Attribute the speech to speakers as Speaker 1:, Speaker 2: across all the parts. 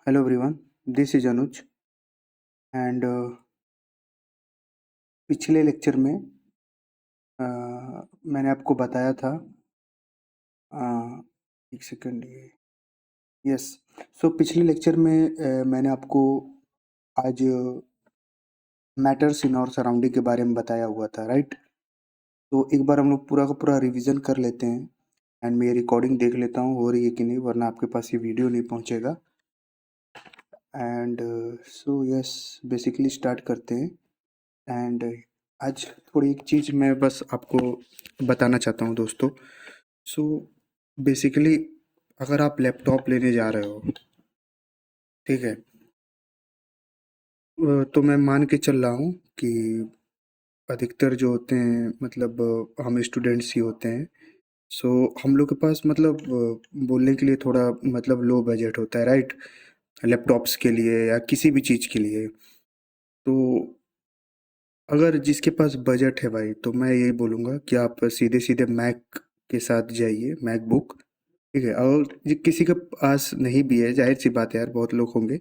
Speaker 1: Hello everyone, this is Anuj and पिछले lecture में मैंने आपको बताया था एक सेकंड यस सो पिछले लेक्चर में मैंने आपको आज मैटर्स इन और सराउंडिंग के बारे में बताया हुआ था राइट। तो एक बार हम लोग पूरा का पूरा रिवीजन कर लेते हैं एंड मैं रिकॉर्डिंग देख लेता हूँ हो रही है कि नहीं, वरना आपके पास ये वीडियो नहीं पहुँचेगा। And so yes basically start करते हैं। एंड आज थोड़ी एक चीज़ मैं बस आपको बताना चाहता हूँ दोस्तों। सो बेसिकली अगर आप लैपटॉप लेने जा रहे हो, ठीक है, तो मैं मान के चल रहा हूँ कि अधिकतर जो होते हैं मतलब हम स्टूडेंट्स ही होते हैं। सो हम लोग के पास मतलब बोलने के लिए थोड़ा मतलब लो बजट होता है राइट, लैपटॉप्स के लिए या किसी भी चीज़ के लिए। तो अगर जिसके पास बजट है भाई, तो मैं यही बोलूँगा कि आप सीधे सीधे मैक के साथ जाइए, मैकबुक, ठीक है। और किसी के पास नहीं भी है, जाहिर सी बात है यार, बहुत लोग होंगे।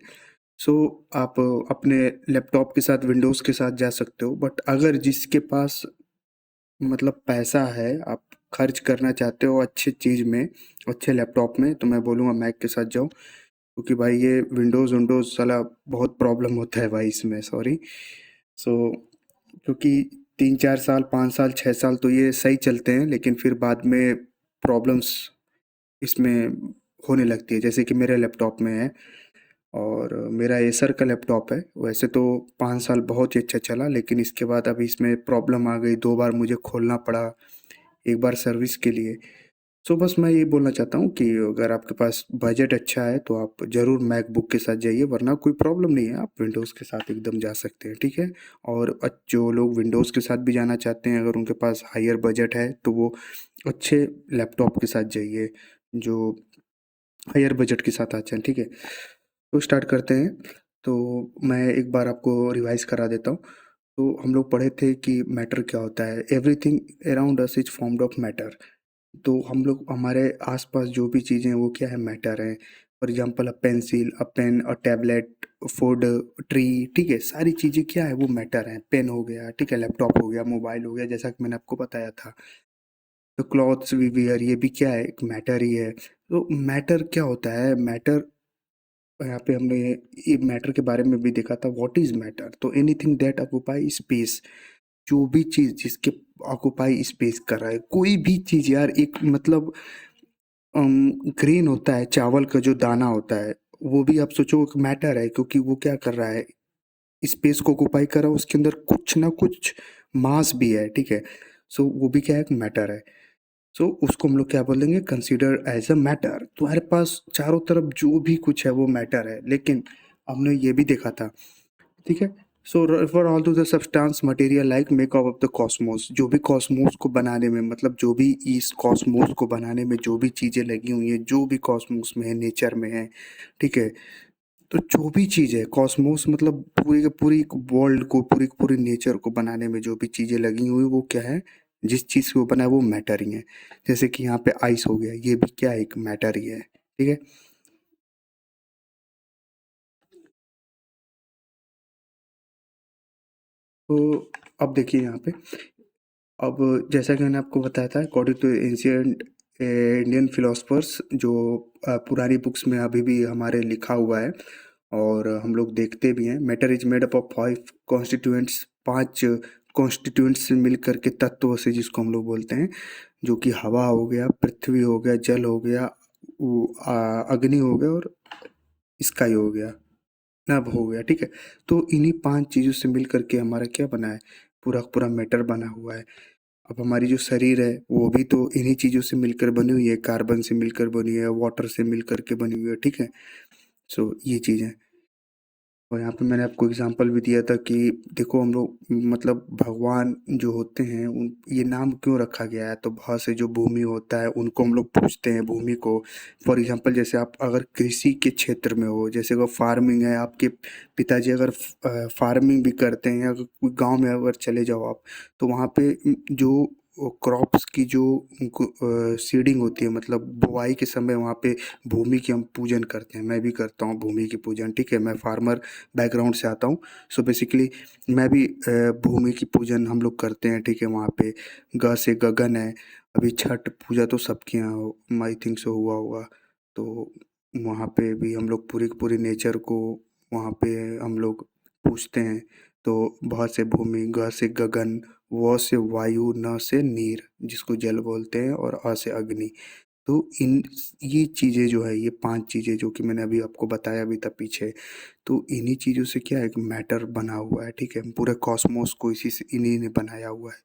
Speaker 1: सो आप अपने लैपटॉप के साथ विंडोज़ के साथ जा सकते हो। बट अगर जिसके पास मतलब पैसा है, आप खर्च करना चाहते हो अच्छी चीज़ में, अच्छे लैपटॉप में, तो मैं बोलूँगा मैक के साथ जाओ। क्योंकि भाई ये विंडोज़ विंडोज़ साला बहुत प्रॉब्लम होता है भाई इसमें, सॉरी। सो क्योंकि 3-4 साल 5 साल 6 साल तो ये सही चलते हैं, लेकिन फिर बाद में प्रॉब्लम्स इसमें होने लगती है, जैसे कि मेरे लैपटॉप में है। और मेरा एसर का लैपटॉप है। वैसे तो 5 साल बहुत ही अच्छा चला, लेकिन इसके बाद अभी इसमें प्रॉब्लम आ गई, 2 बार मुझे खोलना पड़ा, एक बार सर्विस के लिए। सो बस मैं ये बोलना चाहता हूँ कि अगर आपके पास बजट अच्छा है तो आप ज़रूर मैकबुक के साथ जाइए, वरना कोई प्रॉब्लम नहीं है, आप विंडोज़ के साथ एकदम जा सकते हैं, ठीक है। और जो लोग विंडोज़ के साथ भी जाना चाहते हैं, अगर उनके पास हायर बजट है, तो वो अच्छे लैपटॉप के साथ जाइए जो हायर बजट के साथ आते हैं, ठीक है। तो स्टार्ट करते हैं। तो मैं एक बार आपको रिवाइज़ करा देता हूँ। तो हम लोग पढ़े थे कि मैटर क्या होता है, everything around us is formed of matter. तो हम लोग हमारे आसपास जो भी चीज़ें हैं वो क्या है, मैटर हैं। For example a pencil, a pen, a tablet, food, tree, ठीक है, सारी चीज़ें क्या है, वो मैटर हैं। पेन हो गया, ठीक है, लैपटॉप हो गया, मोबाइल हो गया, जैसा कि मैंने आपको बताया था। तो क्लॉथ्स वी वियर, ये भी क्या है, एक मैटर ही है। तो मैटर क्या होता है, मैटर यहाँ पे हमने ये मैटर के बारे में भी देखा था, व्हाट इज मैटर। तो एनीथिंग दैट ऑक्यूपाई स्पेस, जो भी चीज़ जिसके ऑक्यूपाई स्पेस कर रहा है, कोई भी चीज़ यार। एक मतलब ग्रेन होता है, चावल का जो दाना होता है, वो भी आप सोचो एक मैटर है, क्योंकि वो क्या कर रहा है, स्पेस को ऑक्यूपाई कर रहा है, उसके अंदर कुछ ना कुछ मास भी है, ठीक है। सो वो भी क्या है, एक मैटर है। सो उसको हम लोग क्या बोलेंगे, कंसिडर एज अ मैटर। तुम्हारे पास चारों तरफ जो भी कुछ है वो मैटर है। लेकिन हमने ये भी देखा था, ठीक है। So refer all to the substance material like makeup of the cosmos, जो भी कॉस्मोस को बनाने में, मतलब जो भी इस कॉस्मोस को बनाने में जो भी चीज़ें लगी हुई हैं, जो भी कॉस्मोस में है, नेचर में है, ठीक है। तो जो भी चीज़ है कॉस्मोस, मतलब पूरी की पूरी वर्ल्ड को, पूरी की पूरी नेचर को बनाने में जो भी चीज़ें लगी हुई वो क्या है, जिस चीज़ से वो बना है वो मैटर ही है। जैसे कि यहाँ पे आइस हो गया, ये भी क्या है, एक मैटर ही है, ठीक है। तो अब देखिए यहाँ पे, अब जैसा कि मैंने आपको बताया था, according to ancient Indian philosophers, जो पुरानी बुक्स में अभी भी हमारे लिखा हुआ है और हम लोग देखते भी हैं, matter is made up of 5 constituents, 5 constituents से मिल करके तत्व से, जिसको हम लोग बोलते हैं, जो कि हवा हो गया, पृथ्वी हो गया, जल हो गया, अग्नि हो गया और स्काई हो गया, नभ हो गया, ठीक है। तो इन्हीं 5 चीज़ों से मिल करके हमारा क्या बना है, पूरा पूरा मैटर बना हुआ है। अब हमारी जो शरीर है वो भी तो इन्हीं चीज़ों से मिलकर बनी हुई है, कार्बन से मिलकर बनी है, वाटर से मिलकर के बनी हुई है, ठीक है। सो ये चीज़ें, और यहाँ पे मैंने आपको एग्जांपल भी दिया था कि देखो हम लोग मतलब भगवान जो होते हैं उन, ये नाम क्यों रखा गया है, तो बहुत से जो भूमि होता है उनको हम लोग पूछते हैं, भूमि को। फॉर एग्जांपल जैसे आप अगर कृषि के क्षेत्र में हो, जैसे अगर फार्मिंग है, आपके पिताजी अगर फार्मिंग भी करते हैं, अगर कोई गाँव में अगर चले जाओ आप, तो वहाँ पे जो क्रॉप्स की जो सीडिंग होती है, मतलब बुआई के समय वहाँ पे भूमि की हम पूजन करते हैं। मैं भी करता हूँ भूमि की पूजन, ठीक है। मैं फार्मर बैकग्राउंड से आता हूँ। सो बेसिकली मैं भी भूमि की पूजन हम लोग करते हैं, ठीक है। वहाँ पे ग से गगन है। अभी छठ पूजा तो सबके यहाँ आई थिंक सो हुआ होगा। तो वहाँ पे भी हम लोग पूरी की पूरी नेचर को वहाँ पे हम लोग पूजते हैं। तो भ से भूमि, ग से गगन, व से वायु, न से नीर जिसको जल बोलते हैं, और अ से अग्नि। तो इन ये चीज़ें जो है, ये 5 चीज़ें जो कि मैंने अभी आपको बताया भी था पीछे, तो इन्हीं चीज़ों से क्या है, एक मैटर बना हुआ है, ठीक है। पूरे कॉस्मोस को इसी से इन्हीं ने बनाया हुआ है।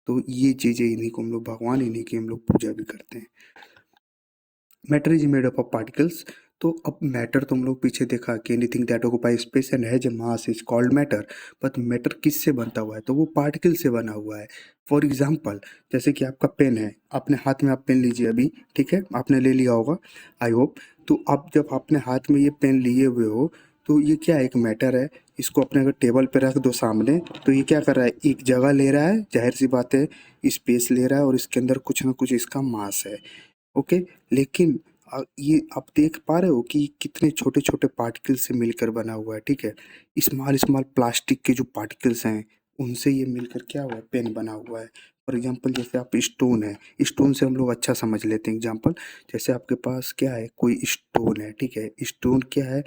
Speaker 1: तो ये चीज़ें, इन्हीं को हम लोग भगवान, इन्हीं की हम लोग पूजा भी करते हैं। Matter is made up of particles. तो अब मैटर तो हम लोग पीछे देखा कि anything that occupy space and has a mass is called matter. But matter किससे बनता हुआ है, तो वो पार्टिकल से बना हुआ है। फॉर एग्जाम्पल, जैसे कि आपका पेन है, अपने हाथ में आप पेन लीजिए अभी, ठीक है, आपने ले लिया होगा, आई होप। तो अब जब आपने हाथ में ये पेन लिए हुए हो, तो ये क्या है, एक मैटर है। इसको अपने अगर टेबल पे रख दो सामने, तो ये क्या कर रहा है, एक जगह ले रहा है, जाहिर सी बात है, स्पेस ले रहा है, और इसके अंदर कुछ ना कुछ इसका मास है। ओके। लेकिन ये आप देख पा रहे हो कि कितने छोटे छोटे पार्टिकल से मिलकर बना हुआ है, ठीक है। स्मॉल स्मॉल प्लास्टिक के जो पार्टिकल्स हैं, उनसे ये मिलकर क्या हुआ है, पेन बना हुआ है। फॉर एग्जांपल, जैसे आप स्टोन है, स्टोन से हम लोग अच्छा समझ लेते हैं एग्जांपल। जैसे आपके पास क्या है, कोई स्टोन है, ठीक है। स्टोन क्या है,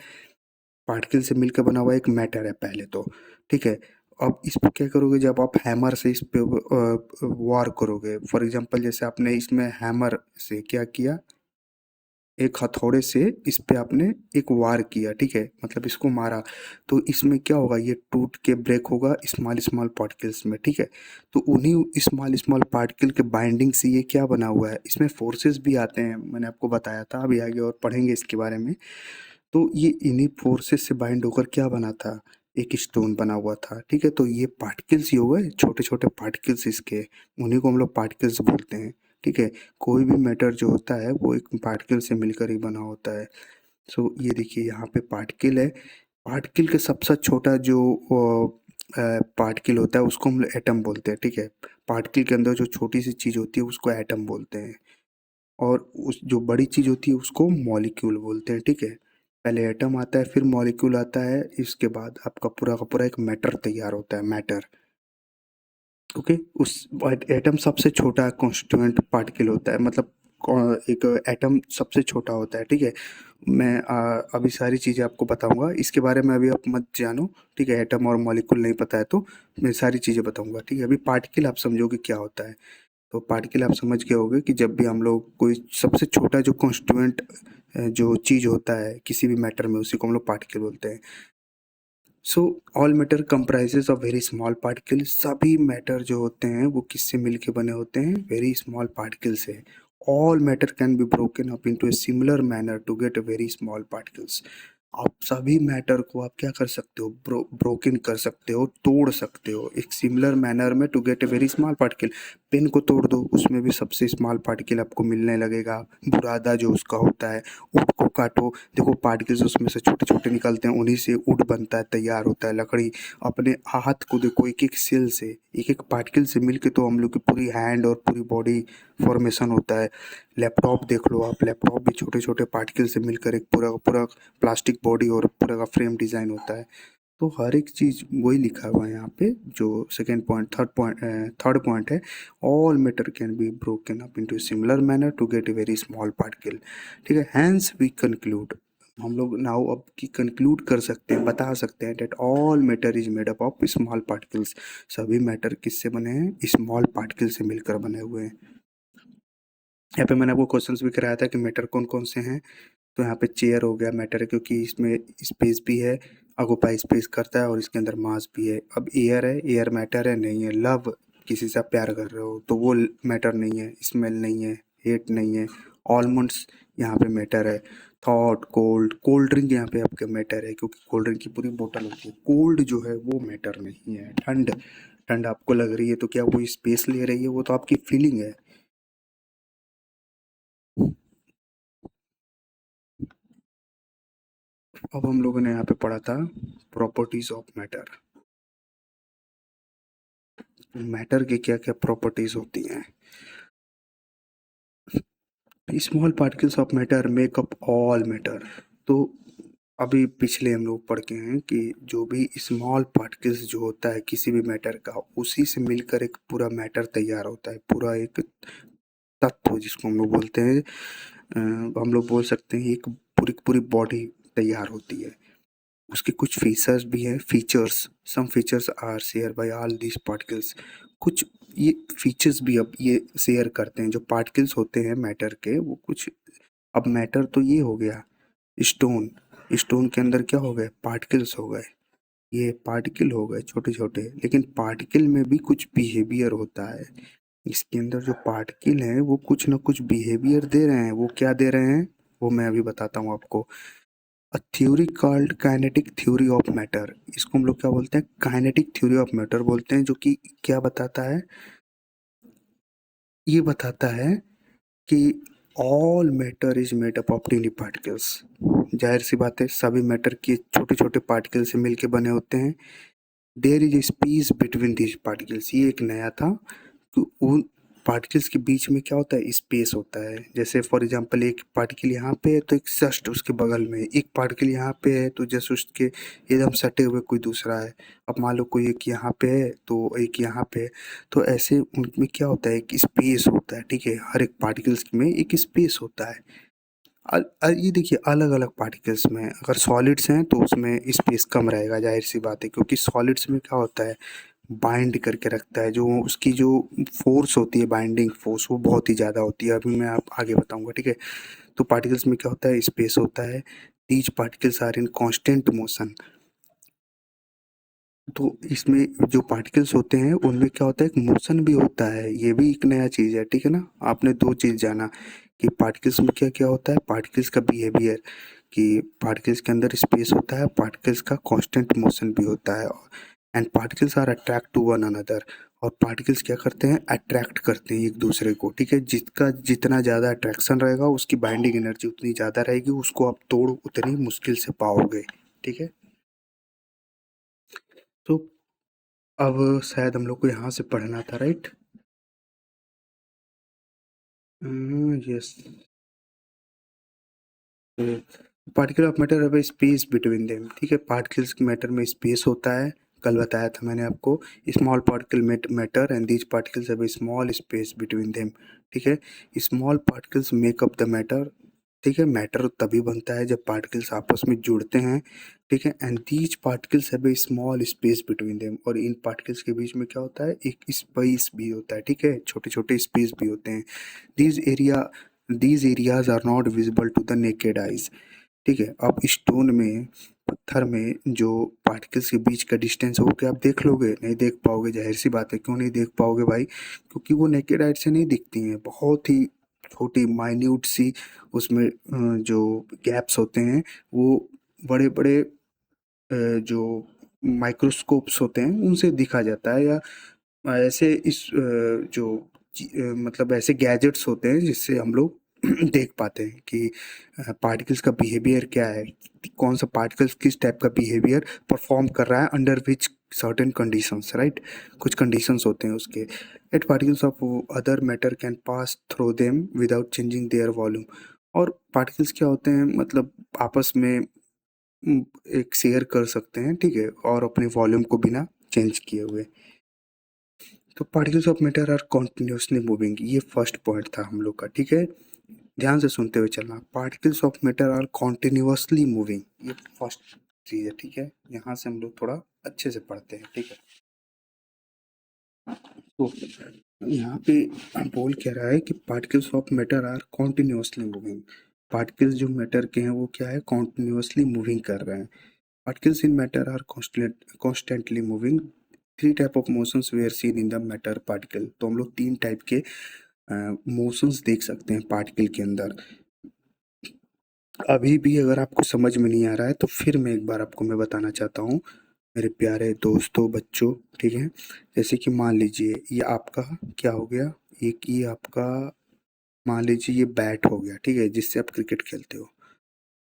Speaker 1: पार्टिकल से मिलकर बना हुआ एक मैटर है पहले तो, ठीक है। अब इस पे क्या करोगे, जब आप हैमर से इस पे वार करोगे, फॉर एग्जांपल जैसे आपने इसमें हैमर से क्या किया, एक हथौड़े से इस पे आपने एक वार किया, ठीक है, मतलब इसको मारा। तो इसमें क्या होगा, ये टूट के ब्रेक होगा स्मॉल स्मॉल पार्टिकल्स में, ठीक है। तो उन्हीं स्मॉल स्मॉल पार्टिकल के बाइंडिंग से ये क्या बना हुआ है, इसमें फोर्सेस भी आते हैं, मैंने आपको बताया था, अभी आगे और पढ़ेंगे इसके बारे में। तो ये इन्हीं फोर्सेस से बाइंड होकर क्या बना था, एक स्टोन बना हुआ था, ठीक है। तो ये पार्टिकल्स ही हो गए, छोटे छोटे पार्टिकल्स इसके, उन्हीं को हम लोग पार्टिकल्स बोलते हैं, ठीक है। कोई भी मैटर जो होता है वो एक पार्टिकल से मिलकर ही बना होता है। सो ये देखिए यहाँ पे पार्टिकल है। पार्टिकल के सबसे छोटा जो पार्टिकल होता है उसको हम लोग एटम बोलते हैं, ठीक है। पार्टिकल के अंदर जो छोटी सी चीज़ होती है उसको एटम बोलते हैं। और उस जो बड़ी चीज़ होती है उसको मॉलिक्यूल बोलते हैं, ठीक है। पहले एटम आता है, फिर मॉलिक्यूल आता है, इसके बाद आपका पूरा का पूरा एक मैटर तैयार होता है, मैटर। ओके। उस एटम सबसे छोटा कॉन्स्टिट्यूएंट पार्टिकल होता है, मतलब एक एटम सबसे छोटा होता है, ठीक है। मैं अभी सारी चीज़ें आपको बताऊंगा इसके बारे में, अभी आप मत जानो, ठीक है। एटम और मॉलिक्यूल नहीं पता है तो मैं सारी चीज़ें बताऊंगा, ठीक है। अभी पार्टिकल आप समझोगे क्या होता है। तो पार्टिकल आप समझ गए होगे कि जब भी हम लोग कोई सबसे छोटा जो कॉन्स्टिट्यूएंट जो चीज़ होता है किसी भी मैटर में, उसी को हम लोग पार्टिकल बोलते हैं। So all matter comprises of very small particle. सभी मैटर जो होते हैं वो किससे मिलके बने होते हैं, वेरी स्मॉल पार्टिकल से। All matter can be broken up into a similar manner to get a very small particles. आप सभी मैटर को आप क्या कर सकते हो, ब्रोकन कर सकते हो, तोड़ सकते हो एक सिमिलर मैनर में to get a very small particle. Pen को तोड़ दो, उसमें भी सबसे स्मॉल पार्टिकल आपको मिलने लगेगा, बुरादा जो उसका होता है। वुड को काटो, देखो पार्टिकल्स उसमें से छोटे छोटे निकलते हैं, उन्हीं से वुड बनता है, तैयार होता है लकड़ी। अपने हाथ को देखो, एक एक सेल से, एक एक पार्टिकल से मिलके तो हम लोग की पूरी हैंड और पूरी बॉडी फॉर्मेशन होता है। लैपटॉप देख लो आप, लैपटॉप भी छोटे छोटे पार्टिकल से मिलकर एक पूरा का पूरा प्लास्टिक बॉडी और पूरा का फ्रेम डिज़ाइन होता है। तो हर एक चीज़ वही लिखा हुआ है यहाँ पे, जो सेकेंड पॉइंट, थर्ड पॉइंट है। All matter can be broken up into similar manner to get a very small particle, ठीक है। हैंस वी कंक्लूड, हम लोग नाउ अब की कंक्लूड कर सकते हैं, बता सकते हैं that all matter is made up of small particles. सभी मैटर किससे बने हैं, स्मॉल पार्टिकल से मिलकर बने हुए हैं। यहाँ पे मैंने आपको क्वेश्चंस भी कराया था कि मैटर कौन कौन से हैं। तो यहाँ पे चेयर हो गया मैटर है, क्योंकि इसमें स्पेस भी है, ऑक्यूपाई स्पेस करता है, और इसके अंदर मास भी है। अब एयर है, एयर मैटर है नहीं है। लव, किसी से आप प्यार कर रहे हो तो वो मैटर नहीं है। स्मेल नहीं है, हेट नहीं है। ऑलमंड्स यहाँ पे मैटर है। थॉट, कोल्ड, कोल्ड ड्रिंक यहाँ पे आपके मैटर है, क्योंकि कोल्ड ड्रिंक की पूरी बोतल होती है। कोल्ड जो है वो मैटर नहीं है। ठंड, ठंड आपको लग रही है तो क्या वो स्पेस ले रही है, वो तो आपकी फीलिंग है। अब हम लोगों ने यहाँ पे पढ़ा था प्रॉपर्टीज ऑफ मैटर। मैटर की क्या क्या प्रॉपर्टीज होती हैं। Small particles of matter make up all matter. तो अभी पिछले हम लोग पढ़ के हैं कि जो भी स्मॉल पार्टिकल्स जो होता है किसी भी मैटर का, उसी से मिलकर एक पूरा मैटर तैयार होता है, पूरा एक तत्व जिसको हम लोग बोलते हैं। हम लोग बोल सकते हैं एक पूरी पूरी बॉडी तैयार होती है। उसके कुछ फीचर्स भी हैं, features, some features are share by all these particles. कुछ ये फीचर्स भी अब ये शेयर करते हैं जो पार्टिकल्स होते हैं मैटर के, वो कुछ। अब मैटर तो ये हो गया स्टोन, स्टोन के अंदर क्या हो गए, पार्टिकल्स हो गए, ये पार्टिकल हो गए छोटे छोटे, लेकिन पार्टिकल में भी कुछ बिहेवियर होता है। इसके अंदर जो पार्टिकल हैं वो कुछ ना कुछ बिहेवियर दे रहे हैं। वो क्या दे रहे हैं, वो मैं अभी बताता हूँ आपको। A theory called kinetic theory of matter, इसको हम लोग क्या बोलते हैं, काइनेटिक थ्योरी ऑफ मैटर बोलते हैं, जो कि क्या बताता है, ये बताता है कि all matter is made up of tiny particles. जाहिर सी बात है, सभी मैटर के छोटे छोटे पार्टिकल से मिलके बने होते हैं। There is space between these particles, ये एक नया था कि उन पार्टिकल्स के बीच में क्या होता है, स्पेस होता है। जैसे फॉर एग्जांपल एक पार्टिकल यहाँ पे है तो एक जस्ट उसके बगल में एक पार्टिकल यहाँ पे है तो जस्ट उसके एकदम सटे हुए कोई दूसरा है। अब मान लो कोई एक यहाँ पे है तो एक यहाँ पे है, तो ऐसे उनमें क्या होता है, एक स्पेस होता है, ठीक है। हर एक पार्टिकल्स में एक स्पेस होता है। ये देखिए अलग अलग पार्टिकल्स में अगर सॉलिड्स हैं तो उसमें स्पेस कम रहेगा, जाहिर सी बात है, क्योंकि सॉलिड्स में क्या होता है, बाइंड करके रखता है, जो उसकी जो फोर्स होती है, बाइंडिंग फोर्स, वो बहुत ही ज़्यादा होती है। अभी मैं आप आगे बताऊंगा, ठीक है। तो पार्टिकल्स में क्या होता है, स्पेस होता है। These particles are in constant motion. तो इसमें जो पार्टिकल्स होते हैं उनमें क्या होता है, एक मोशन भी होता है। ये भी एक नया चीज़ है, ठीक है ना। आपने दो चीज़ जाना कि पार्टिकल्स में क्या क्या होता है, पार्टिकल्स का बिहेवियर, कि पार्टिकल्स के अंदर स्पेस होता है, पार्टिकल्स का कांस्टेंट मोशन भी होता है, and particles are attract to one another. और पार्टिकल्स क्या करते हैं, अट्रैक्ट करते हैं एक दूसरे को, ठीक है। जिसका जितना ज़्यादा अट्रैक्शन रहेगा उसकी बाइंडिंग एनर्जी उतनी ज़्यादा रहेगी, उसको आप तोड़ उतनी मुश्किल से पाओगे, ठीक है। तो अब शायद हम लोग को यहाँ से पढ़ना था, right. Yes. Particle of matter है स्पेस बिटवीन देम, ठीक है। पार्टिकल्स के मैटर में स्पेस होता है, कल बताया था मैंने आपको। Small particle matter and these particles have a small space between them, ठीक है। Small particles make up the matter, ठीक है। मैटर तभी बनता है जब पार्टिकल्स आपस में जुड़ते हैं, ठीक है। And these particles have a small space between them, और इन पार्टिकल्स के बीच में क्या होता है, एक स्पेस भी होता है, ठीक है। छोटे छोटे स्पेस भी होते हैं। These area these areas are not visible to the naked eyes, ठीक है। अब स्टोन में, पत्थर में जो पार्टिकल्स के बीच का डिस्टेंस है वो क्या आप देख लोगे, नहीं देख पाओगे, जाहिर सी बात है। क्यों नहीं देख पाओगे भाई, क्योंकि वो नेकेड आइज से नहीं दिखती हैं, बहुत ही छोटी माइन्यूट सी उसमें जो गैप्स होते हैं वो बड़े बड़े जो माइक्रोस्कोप्स होते हैं उनसे दिखा जाता है। या ऐसे जो मतलब ऐसे गैजेट्स होते हैं जिससे हम लोग देख पाते हैं कि पार्टिकल्स का बिहेवियर क्या है, कौन सा पार्टिकल्स किस टाइप का बिहेवियर परफॉर्म कर रहा है under which certain conditions, right. कुछ कंडीशंस होते हैं उसके। At particles of other matter can pass through them without changing their volume. और पार्टिकल्स क्या होते हैं, मतलब आपस में एक शेयर कर सकते हैं, ठीक है, और अपने वॉल्यूम को बिना चेंज किए हुए। तो particles of matter are continuously moving, ये फर्स्ट पॉइंट था हम लोग का, ठीक है। ध्यान से सुनते हुए चलना, particles of matter are continuously moving, ये फर्स्ट चीज़ है, ठीक है। यहाँ से हम लोग थोड़ा अच्छे से पढ़ते हैं, ठीक है। तो यहाँ पे बोल क्या रहा है कि particles of matter are continuously moving. Particles जो मैटर के हैं वो क्या है, कॉन्टिन्यूसली मूविंग कर रहे हैं। Particles in matter are constantly moving. Three type of motions we are seen in the matter particle. तो हम लोग तीन टाइप के मोशंस देख सकते हैं पार्टिकल के अंदर। अभी भी अगर आपको समझ में नहीं आ रहा है तो फिर मैं एक बार आपको मैं बताना चाहता हूँ, मेरे प्यारे दोस्तों, बच्चों, ठीक है। जैसे कि मान लीजिए ये आपका क्या हो गया, एक ये आपका मान लीजिए ये बैट हो गया, ठीक है, जिससे आप क्रिकेट खेलते हो।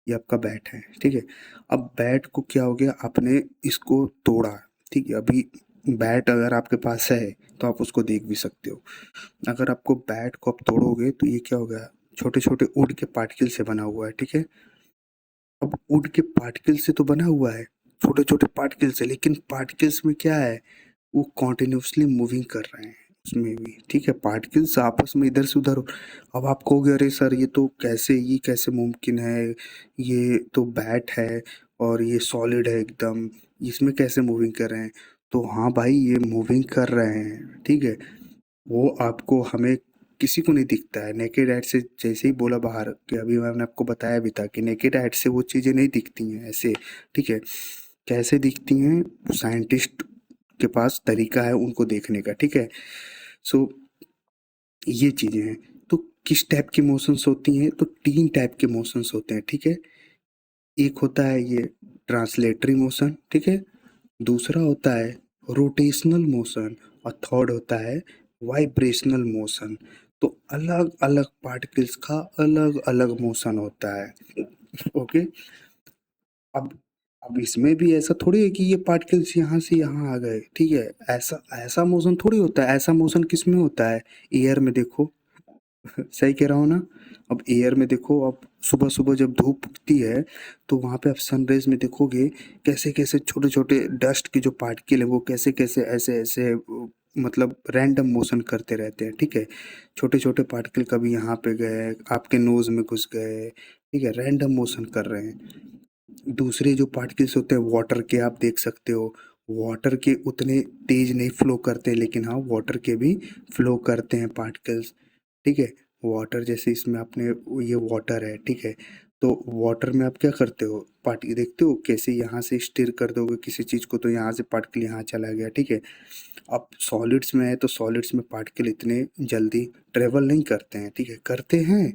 Speaker 1: ये आपका बैट है, ठीक है। अब बैट को क्या हो गया, आपने इसको तोड़ा, ठीक है। अभी बैट अगर आपके पास है तो आप उसको देख भी सकते हो। अगर आपको बैट को आप तोड़ोगे तो ये क्या हो गया, छोटे-छोटे वुड के पार्टिकल से बना हुआ है, ठीक है? अब वुड के पार्टिकल से तो बना हुआ है, छोटे-छोटे पार्टिकल से, लेकिन पार्टिकल्स में क्या है, वो कंटीन्यूअसली मूविंग कर रहे हैं उसमें भी, ठीक है? पार्टिकल्स आपस में इधर से उधर अब आप कहोगे अरे सर ये कैसे मुमकिन है? ये तो बैट है और ये सॉलिड है एकदम, इसमें कैसे मूविंग कर रहे हैं? तो हाँ भाई, ये मूविंग कर रहे हैं, ठीक है? वो आपको हमें किसी को नहीं दिखता है नेकेड आइट से, जैसे ही बोला बाहर कि अभी मैंने आपको बताया भी था कि नेकेड आइट से वो चीज़ें नहीं दिखती हैं ऐसे, ठीक है? कैसे दिखती हैं? साइंटिस्ट के पास तरीका है उनको देखने का, ठीक है? सो ये चीज़ें हैं। तो किस टाइप की मोशंस होती हैं? तो 3 टाइप के मोशंस होते हैं, ठीक है? एक होता है ये ट्रांसलेटरी मोशन, ठीक है? दूसरा होता है रोटेशनल मोशन और थर्ड होता है वाइब्रेशनल मोशन। तो अलग अलग पार्टिकल्स का अलग अलग मोशन होता है, ओके? अब अब इसमें भी ऐसा थोड़ी है कि ये पार्टिकल्स यहाँ से यहाँ आ गए, ठीक है? ऐसा ऐसा मोशन थोड़ी होता है। ऐसा मोशन किस में होता है? एयर में देखो। सही कह रहा हूँ ना? अब एयर में देखो, अब सुबह सुबह जब धूप उगती है तो वहाँ पे आप सनराइज में देखोगे कैसे कैसे छोटे छोटे डस्ट के जो पार्टिकल है वो कैसे कैसे ऐसे ऐसे मतलब रैंडम मोशन करते रहते हैं, ठीक है? छोटे छोटे पार्टिकल कभी यहाँ पे गए, आपके नोज में घुस गए, ठीक है? रैंडम मोशन कर रहे हैं। दूसरे जो पार्टिकल्स होते हैं वाटर के, आप देख सकते हो वाटर के उतने तेज नहीं फ्लो करते, लेकिन हाँ वाटर के भी फ्लो करते हैं पार्टिकल्स, ठीक है? वाटर जैसे इसमें आपने ये वाटर है, ठीक है? तो वाटर में आप क्या करते हो, पार्टिकल देखते हो कैसे यहाँ से स्टिर कर दोगे किसी चीज़ को तो यहाँ से पार्टिकल यहाँ चला गया, ठीक है? अब सॉलिड्स में है तो सॉलिड्स में पार्टिकल इतने जल्दी ट्रेवल नहीं करते हैं, ठीक है? करते हैं,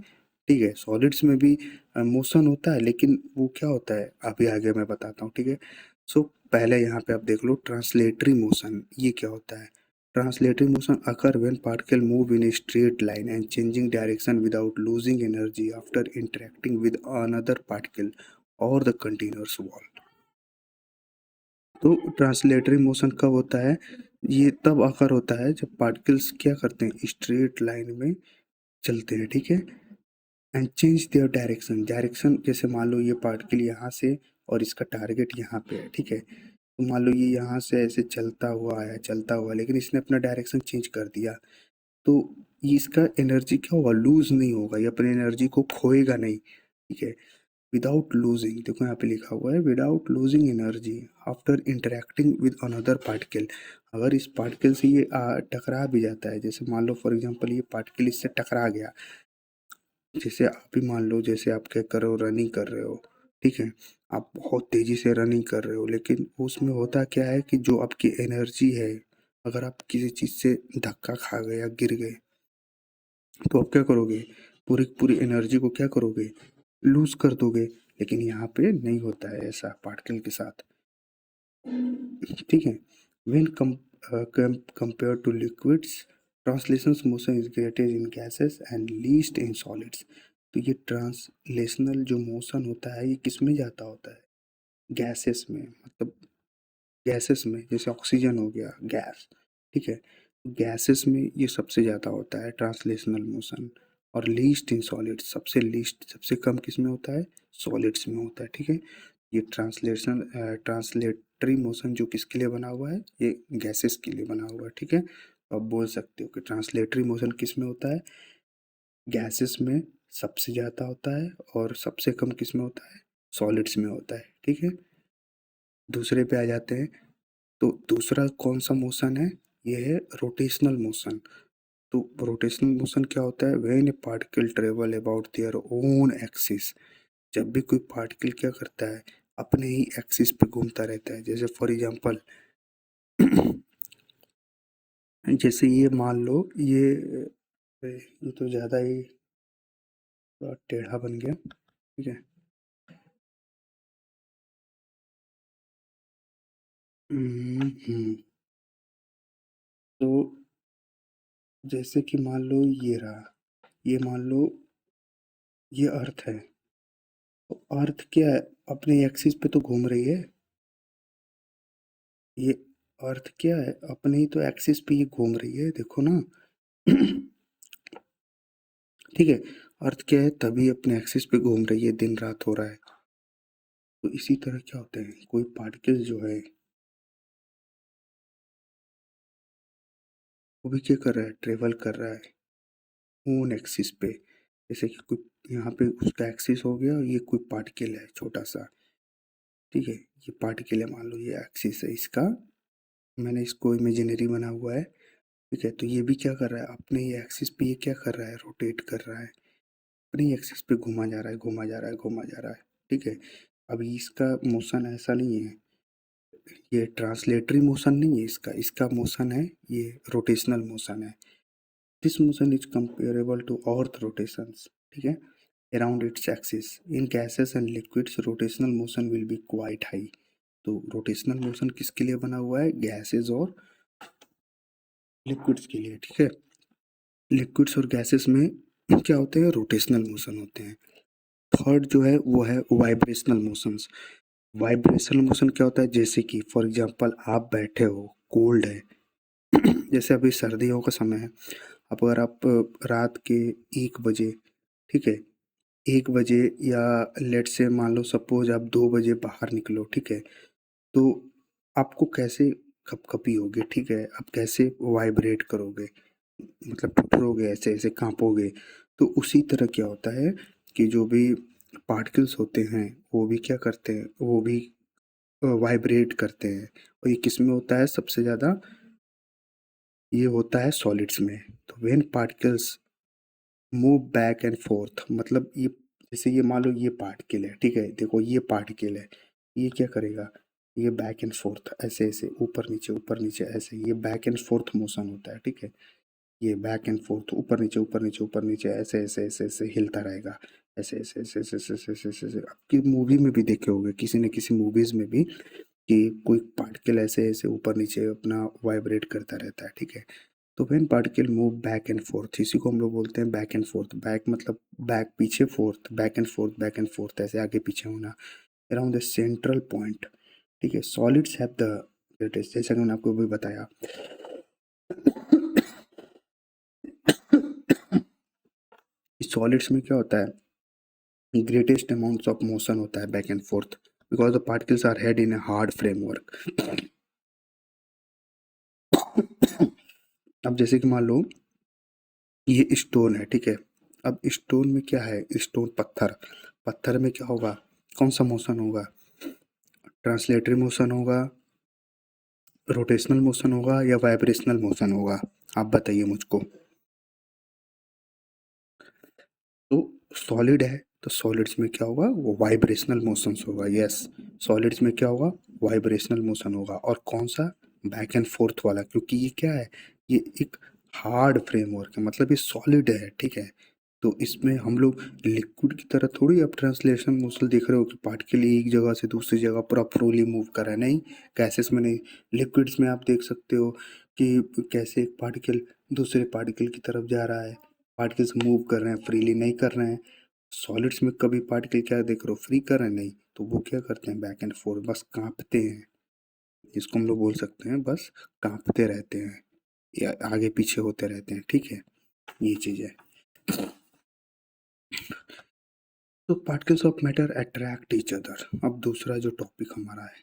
Speaker 1: ठीक है? सॉलिड्स में भी मोशन होता है, लेकिन वो क्या होता है अभी आगे मैं बताता हूँ, ठीक है? सो पहले यहाँ पे आप देख लो ट्रांसलेटरी मोशन, ये क्या होता है? Translating motion occur when particle move in a straight line and changing direction without losing energy after interacting with another particle or the continuous wall. तो ट्रांसलेटरी मोशन कब होता है? ये तब अकर होता है जब पार्टिकल्स क्या करते हैं, स्ट्रेट लाइन में चलते हैं, ठीक है? And change their direction, direction जैसे मान लो ये पार्टिकल यहाँ से और इसका टारगेट यहाँ पे है, ठीक है? तो मान लो ये यहाँ से ऐसे चलता हुआ आया, चलता हुआ, लेकिन इसने अपना डायरेक्शन चेंज कर दिया, तो ये इसका एनर्जी क्या होगा, लूज नहीं होगा, ये अपनी एनर्जी को खोएगा नहीं, ठीक है? विदाउट लूजिंग, देखो यहाँ पे लिखा हुआ है without losing energy after interacting with another particle. अगर इस पार्टिकल से ये टकरा भी जाता है, जैसे मान लो फॉर एग्जांपल ये पार्टिकल इससे टकरा गया, जैसे आप ही मान लो जैसे आप क्या कर रहे हो, रनिंग कर रहे हो, ठीक है? आप बहुत तेजी से रनिंग कर रहे हो, लेकिन उसमें होता क्या है कि जो आपकी एनर्जी है, अगर आप किसी चीज़ से धक्का खा गए या गिर गए तो आप क्या करोगे, पूरी पूरी एनर्जी को क्या करोगे, लूज कर दोगे। लेकिन यहाँ पे नहीं होता है ऐसा पार्टिकल के साथ, ठीक है? When compare two liquids translations motion is greatest in gases and least in solids. तो ये ट्रांसलेशनल जो मोशन होता है ये किस में जाता होता है, गैसेस में, मतलब गैसेस में, जैसे ऑक्सीजन हो गया गैस, ठीक है? गैसेस में ये सबसे ज़्यादा होता है ट्रांसलेशनल मोशन, और लीस्ट इन सॉलिड्स, सबसे लीस्ट सबसे कम किस में होता है, सॉलिड्स में होता है, ठीक है? ये ट्रांसलेटरी मोशन जो किसके लिए बना हुआ है, ये गैसेस के लिए बना हुआ है, ठीक है? तो आप बोल सकते हो कि ट्रांसलेटरी मोशन किस में होता है, गैसेस में सबसे ज़्यादा होता है, और सबसे कम किस में होता है, सॉलिड्स में होता है, ठीक है? दूसरे पे आ जाते हैं। तो दूसरा कौन सा मोशन है, ये है रोटेशनल मोशन। तो रोटेशनल मोशन क्या होता है, when A particle travel about their own axis. जब भी कोई पार्टिकल क्या करता है, अपने ही एक्सिस पे घूमता रहता है, जैसे फॉर एग्जांपल जैसे ये मान लो ये तो ज़्यादा ही टेढ़ा बन गया, ठीक है? तो जैसे कि मान लो ये रहा, ये मान लो ये अर्थ है, तो अर्थ क्या है, अपने एक्सिस पे तो घूम रही है, ये अर्थ क्या है, अपने ही तो एक्सिस पे ये घूम रही है, देखो ना। ठीक है? अर्थ क्या है, तभी अपने एक्सिस पे घूम रही है, दिन रात हो रहा है। तो इसी तरह क्या होता है, कोई पार्टिकल जो है वो भी क्या कर रहा है, ट्रेवल कर रहा है ओन एक्सिस पे। जैसे कि कोई यहाँ पे उसका एक्सिस हो गया, ये कोई पार्टिकल है छोटा सा, ठीक है, ये पार्टिकल है, मान लो ये एक्सिस है इसका, मैंने इसको इमेजिनरी बना हुआ है, ठीक है। तो ये भी क्या कर रहा है, अपने ये एक्सिस पे ये क्या कर रहा है, रोटेट कर रहा है, अपने एक्सिस पे घुमा जा रहा है, घुमा जा रहा है, घुमा जा रहा है, ठीक है। अभी इसका मोशन ऐसा नहीं है, ये ट्रांसलेटरी मोशन नहीं है इसका, इसका मोशन है ये रोटेशनल मोशन है। This motion is comparable to earth rotations, ठीक है, around its axis. In gases and liquids rotational motion will be quite high. तो रोटेशनल मोशन किसके लिए बना हुआ है, गैसेस और लिक्विड्स के लिए, ठीक है। लिक्विड्स और गैसेस में क्या होते हैं, रोटेशनल मोशन होते हैं। थर्ड जो है वो है वाइब्रेशनल मोशंस। वाइब्रेशनल मोशन क्या होता है, जैसे कि फॉर एग्जांपल आप बैठे हो, कोल्ड है, जैसे अभी सर्दियों का समय है, अब अगर आप रात के 1 बजे, ठीक है, 1 बजे या लेट से मान लो सपोज आप 2 बजे बाहर निकलो, ठीक है, तो आपको कैसे कपकपी होगी, ठीक है, आप कैसे वाइब्रेट करोगे, मतलब ठुठुरोगे, ऐसे ऐसे कांपोगे। तो उसी तरह क्या होता है कि जो भी पार्टिकल्स होते हैं वो भी क्या करते हैं, वो भी वाइब्रेट करते हैं। और ये किस में होता है सबसे ज़्यादा, ये होता है सॉलिड्स में। तो when particles move back and fourth, मतलब ये जैसे ये मान लो ये पार्टिकल है, ठीक है, देखो ये पार्टिकल है, ये क्या करेगा, ये बैक एंड फोर्थ ऐसे ऐसे ऊपर नीचे ऐसे, ये बैक एंड फोर्थ मोशन होता है, ठीक है। ये बैक एंड फोर्थ ऊपर नीचे ऊपर नीचे ऐसे ऐसे ऐसे ऐसे हिलता रहेगा, ऐसे ऐसे ऐसे ऐसे ऐसे ऐसे ऐसे ऐसे ऐसे। आपकी मूवी में भी देखे होंगे, किसी न किसी मूवीज में भी, कि कोई पार्टिकल ऐसे ऐसे ऊपर नीचे अपना वाइब्रेट करता रहता है, ठीक है। तो when particle move back and fourth, इसी को हम लोग बोलते हैं बैक एंड फोर्थ। बैक मतलब बैक पीछे, fourth back and fourth, back and fourth ऐसे आगे पीछे होना, अराउंड द सेंट्रल पॉइंट, ठीक है। सॉलिड्स हैव द ग्रेटेस्ट, जैसा कि मैंने आपको भी बताया, सॉलिड्स में क्या होता है, ग्रेटेस्ट अमाउंट्स ऑफ मोशन होता है back and forth, because the particles are held in a hard framework. अब जैसे कि मान लो ये स्टोन है, ठीक है, अब स्टोन में क्या है, स्टोन पत्थर, पत्थर में क्या होगा, कौन सा मोशन होगा, ट्रांसलेटरी मोशन होगा, रोटेशनल मोशन होगा, या वाइब्रेशनल मोशन होगा, आप बताइए मुझको। तो सॉलिड है तो सॉलिड्स में क्या होगा, वो वाइब्रेशनल मोशंस होगा, यस। सॉलिड्स में क्या होगा, वाइब्रेशनल मोशन होगा, और कौन सा, बैक एंड फोर्थ वाला, क्योंकि ये क्या है, ये एक हार्ड फ्रेमवर्क है, मतलब ये सॉलिड है, ठीक है। तो इसमें हम लोग लिक्विड की तरह थोड़ी अब ट्रांसलेशन मोशन देख रहे हो कि पार्टिकल एक जगह से दूसरी जगह पूरा फ्रीली मूव कर रहा है, नहीं, गैसेस में नहीं। लिक्विड्स में आप देख सकते हो कि कैसे एक पार्टिकल दूसरे पार्टिकल की तरफ जा रहा है, पार्टिकल्स मूव कर रहे हैं, फ्रीली नहीं कर रहे हैं। सॉलिड्स में कभी पार्टिकल क्या देख रहे हो, फ्री कर रहे हैं, नहीं, तो वो क्या करते हैं, बैक एंड फोर्थ, बस कांपते हैं, इसको हम लोग बोल सकते हैं, बस कांपते रहते हैं या आगे पीछे होते रहते हैं, ठीक है, ये चीज़ है। तो particles of matter attract each other. अब दूसरा जो टॉपिक हमारा है,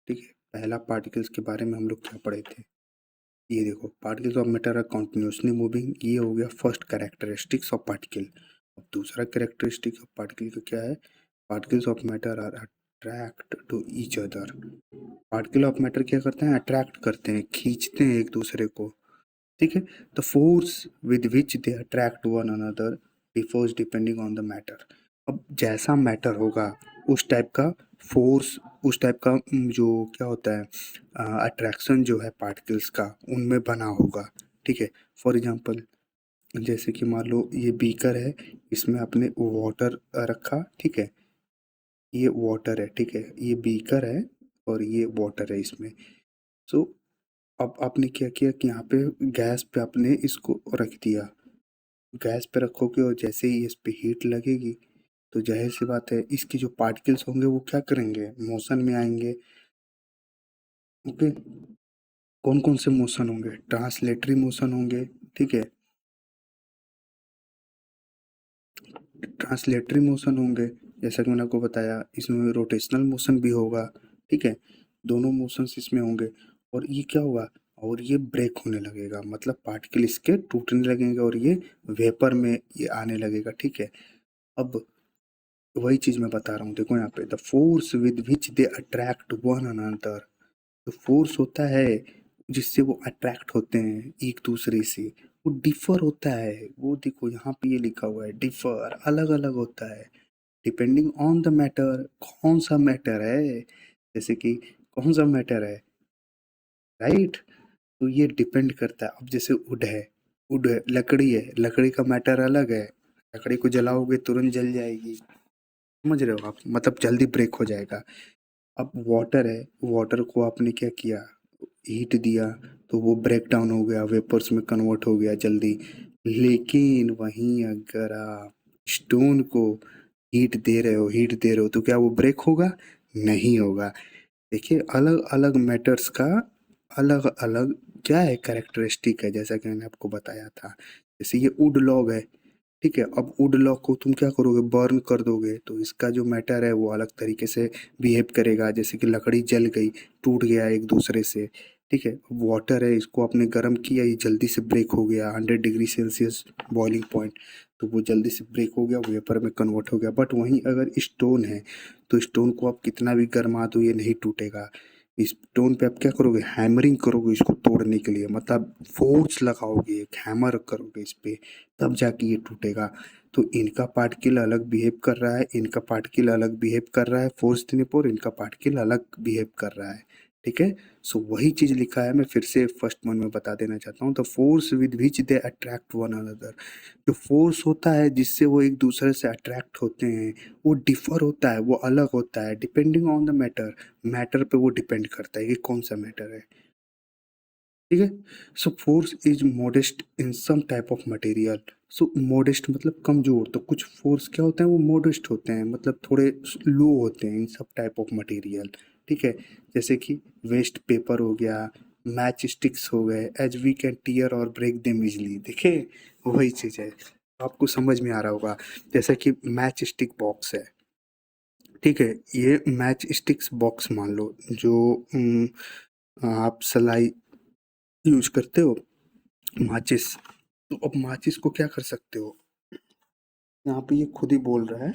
Speaker 1: ठीक है, पहला पार्टिकल्स के बारे में हम लोग क्या पढ़े थे, ये देखो, particles of matter are continuously moving, ये हो गया फर्स्ट कैरेक्टरिस्टिक्स ऑफ पार्टिकल। अब दूसरा कैरेक्टरिस्टिक ऑफ पार्टिकल का क्या है, particles of matter are attract to each other. Particle of matter क्या करते हैं, अट्रैक्ट करते हैं, खींचते हैं एक दूसरे को, ठीक है। The force with which they attract one another differs depending on the matter. अब जैसा मैटर होगा उस टाइप का फोर्स, उस टाइप का जो क्या होता है, अट्रैक्शन जो है पार्टिकल्स का उनमें बना होगा, ठीक है। फॉर एग्जांपल जैसे कि मान लो ये बीकर है, इसमें आपने वाटर रखा, ठीक है, ये वाटर है, ठीक है, ये बीकर है और ये वाटर है इसमें। सो अब आपने क्या किया कि यहाँ पे गैस पे आपने इसको रख दिया, गैस पे रखोगे और जैसे ही इस पे हीट लगेगी तो जाहिर सी बात है इसके जो पार्टिकल्स होंगे वो क्या करेंगे, मोशन में आएंगे, ओके। कौन कौन से मोशन होंगे, ट्रांसलेटरी मोशन होंगे, ठीक है, ट्रांसलेटरी मोशन होंगे, जैसा कि मैंने आपको बताया, इसमें रोटेशनल मोशन भी होगा, ठीक है, दोनों मोशंस इसमें होंगे। और ये क्या होगा, और ये ब्रेक होने लगेगा, मतलब पार्टिकल इसके टूटने लगेंगे और ये वेपर में ये आने लगेगा, ठीक है। अब वही चीज मैं बता रहा हूँ, देखो यहाँ पे, the force with which they attract one another, जो फोर्स होता है जिससे वो अट्रैक्ट होते हैं एक दूसरे से, वो डिफर होता है। वो देखो यहाँ पे ये लिखा हुआ है, डिफर, अलग अलग होता है, डिपेंडिंग ऑन द मैटर। कौन सा मैटर है, जैसे कि कौन सा मैटर है, राइट। तो ये डिपेंड करता है। अब जैसे वुड है, वुड है, लकड़ी है, लकड़ी का मैटर अलग है, लकड़ी को जलाओगे तुरंत जल जाएगी, समझ रहे हो आप, मतलब जल्दी ब्रेक हो जाएगा। अब वाटर है, वाटर को आपने क्या किया, हीट दिया, तो वो ब्रेक डाउन हो गया, वेपर्स में कन्वर्ट हो गया जल्दी। लेकिन वहीं अगर आप स्टोन को हीट दे रहे हो, हीट दे रहे हो, तो क्या वो ब्रेक होगा, नहीं होगा। देखिए अलग अलग मैटर्स का अलग अलग क्या है, कैरेक्टरिस्टिक है, जैसा कि मैंने आपको बताया था। जैसे ये वुड लॉग है, ठीक है, अब वुड लॉग को तुम क्या करोगे, बर्न कर दोगे, तो इसका जो मैटर है वो अलग तरीके से बिहेव करेगा। जैसे कि लकड़ी जल गई, टूट गया एक दूसरे से, ठीक है। वाटर है, इसको आपने गर्म किया, ये जल्दी से ब्रेक हो गया, 100 डिग्री सेल्सियस बॉइलिंग पॉइंट, तो वो जल्दी से ब्रेक हो गया, वेपर में कन्वर्ट हो गया। बट वहीं अगर स्टोन है, तो स्टोन को आप कितना भी गर्मा दो ये नहीं टूटेगा। स्टोन पे आप क्या करोगे, हैमरिंग करोगे इसको तोड़ने के लिए, मतलब फोर्स लगाओगे, एक हैमर करोगे इस पे, तब जाके ये टूटेगा। तो इनका पार्टिकल अलग बिहेव कर रहा है, इनका पार्टिकल अलग बिहेव कर रहा है फोर्स देने पर, इनका पार्टिकल अलग बिहेव कर रहा है, ठीक है। सो वही चीज लिखा है, मैं फिर से फर्स्ट वन में बता देना चाहता हूँ, the force with which they attract one another. जो फोर्स होता है जिससे वो एक दूसरे से अट्रैक्ट होते हैं, वो डिफर होता है, वो अलग होता है, depending on the matter. Matter पे वो डिपेंड करता है कि कौन सा मैटर है, ठीक है। So force is modest in some type of material. So modest मतलब कमजोर, तो कुछ फोर्स क्या होते हैं, वो मोडेस्ट होते हैं, मतलब थोड़े लो होते हैं इन सब टाइप ऑफ मटेरियल, ठीक है। जैसे कि वेस्ट पेपर हो गया, मैच स्टिक्स हो गए, एज वी कैन टीयर और ब्रेक देम इजली, देखिए वही चीज है, आपको समझ में आ रहा होगा। जैसे कि मैच स्टिक बॉक्स है, ठीक है, ये मैच स्टिक्स बॉक्स मान लो, जो आप सलाई यूज करते हो, माचिस। तो अब माचिस को क्या कर सकते हो, यहाँ पे ये खुद ही बोल रहा है,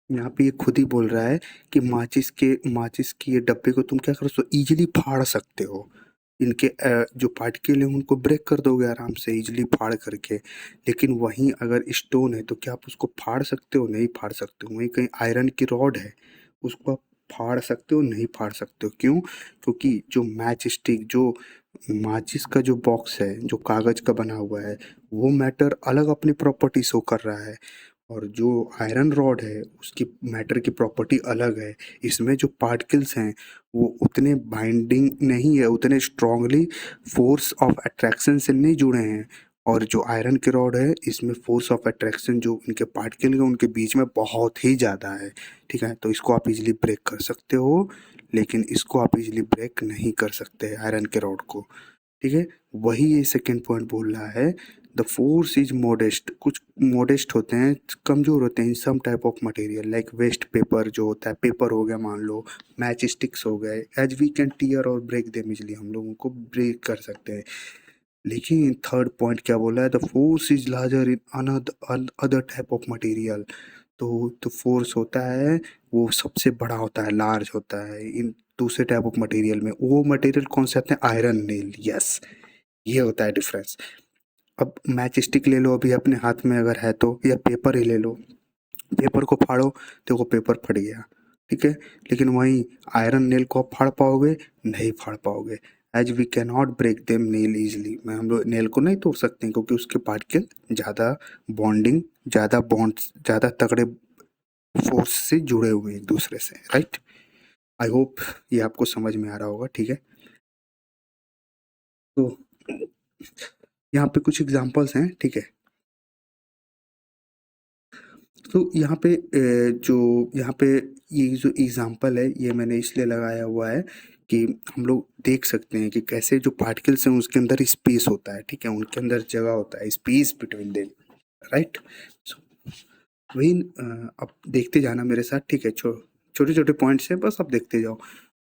Speaker 1: यहाँ पे ये खुद ही बोल रहा है कि माचिस की ये डब्बे को तुम क्या कर सकते हो, इजीली फाड़ सकते हो। इनके जो पार्टिकल है उनको ब्रेक कर दोगे आराम से, इजीली फाड़ करके। लेकिन वहीं अगर स्टोन है, तो क्या आप उसको फाड़ सकते हो, नहीं फाड़ सकते हो। वहीं कहीं आयरन की रॉड है, उसको आप फाड़ सकते हो, नहीं फाड़ सकते हो। क्यों, क्योंकि जो मैच स्टिक, जो माचिस का जो बॉक्स है, जो कागज का बना हुआ है, वो मैटर अलग अपनी प्रॉपर्टी शो कर रहा है, और जो आयरन रॉड है उसकी मैटर की प्रॉपर्टी अलग है। इसमें जो पार्टिकल्स हैं वो उतने बाइंडिंग नहीं है, उतने स्ट्रांगली फोर्स ऑफ अट्रैक्शन से नहीं जुड़े हैं। और जो आयरन की रॉड है, इसमें फोर्स ऑफ अट्रैक्शन जो इनके पार्टिकल है उनके बीच में बहुत ही ज़्यादा है, ठीक है। तो इसको आप इजीली ब्रेक कर सकते हो, लेकिन इसको आप इजीली ब्रेक नहीं कर सकते आयरन के रॉड को, ठीक है। वही ये सेकंड पॉइंट बोल रहा है, द फोर्स इज मोडेस्ट, कुछ मोडेस्ट होते हैं, कमजोर होते हैं in some type of material, like waste paper जो होता है, पेपर हो गया मान लो, मैच स्टिक्स हो गए, एज वी कैन टीयर और ब्रेक देम इजली, हम लोग उनको ब्रेक कर सकते हैं। लेकिन थर्ड पॉइंट क्या बोला है, the force is larger in other type of material. तो फोर्स होता है वो सबसे बड़ा होता है, लार्ज होता है इन दूसरे टाइप ऑफ मटेरियल में। वो मटेरियल कौन से आते हैं, आयरन नेल, यस, ये होता है डिफरेंस। अब मैच स्टिक ले लो अभी अपने हाथ में अगर है तो, या पेपर ही ले लो, पेपर को फाड़ो तो वो पेपर फट गया, ठीक है। लेकिन वहीं आयरन नेल को आप फाड़ पाओगे, नहीं फाड़ पाओगे। As we can not break them nail easily, मैं हम लोग नेल को नहीं तोड़ सकते हैं, क्योंकि उसके पार्टिकल ज़्यादा बॉन्डिंग, ज़्यादा बॉन्ड, ज़्यादा तगड़े फोर्स से जुड़े हुए हैं एक दूसरे से, राइट। आई होप ये आपको समझ में आ रहा होगा, ठीक है। तो यहाँ पे कुछ एग्जांपल्स हैं, ठीक है। तो यहाँ पे जो यहाँ पे ये जो एग्जांपल है ये मैंने इसलिए लगाया हुआ है कि हम लोग देख सकते हैं कि कैसे जो पार्टिकल्स हैं उसके अंदर स्पेस होता है, ठीक है, उनके अंदर जगह होता है, स्पेस बिटवीन देम, राइट। वही अब देखते जाना मेरे साथ, ठीक है? छोटे-छोटे पॉइंट्स हैं, बस आप देखते जाओ।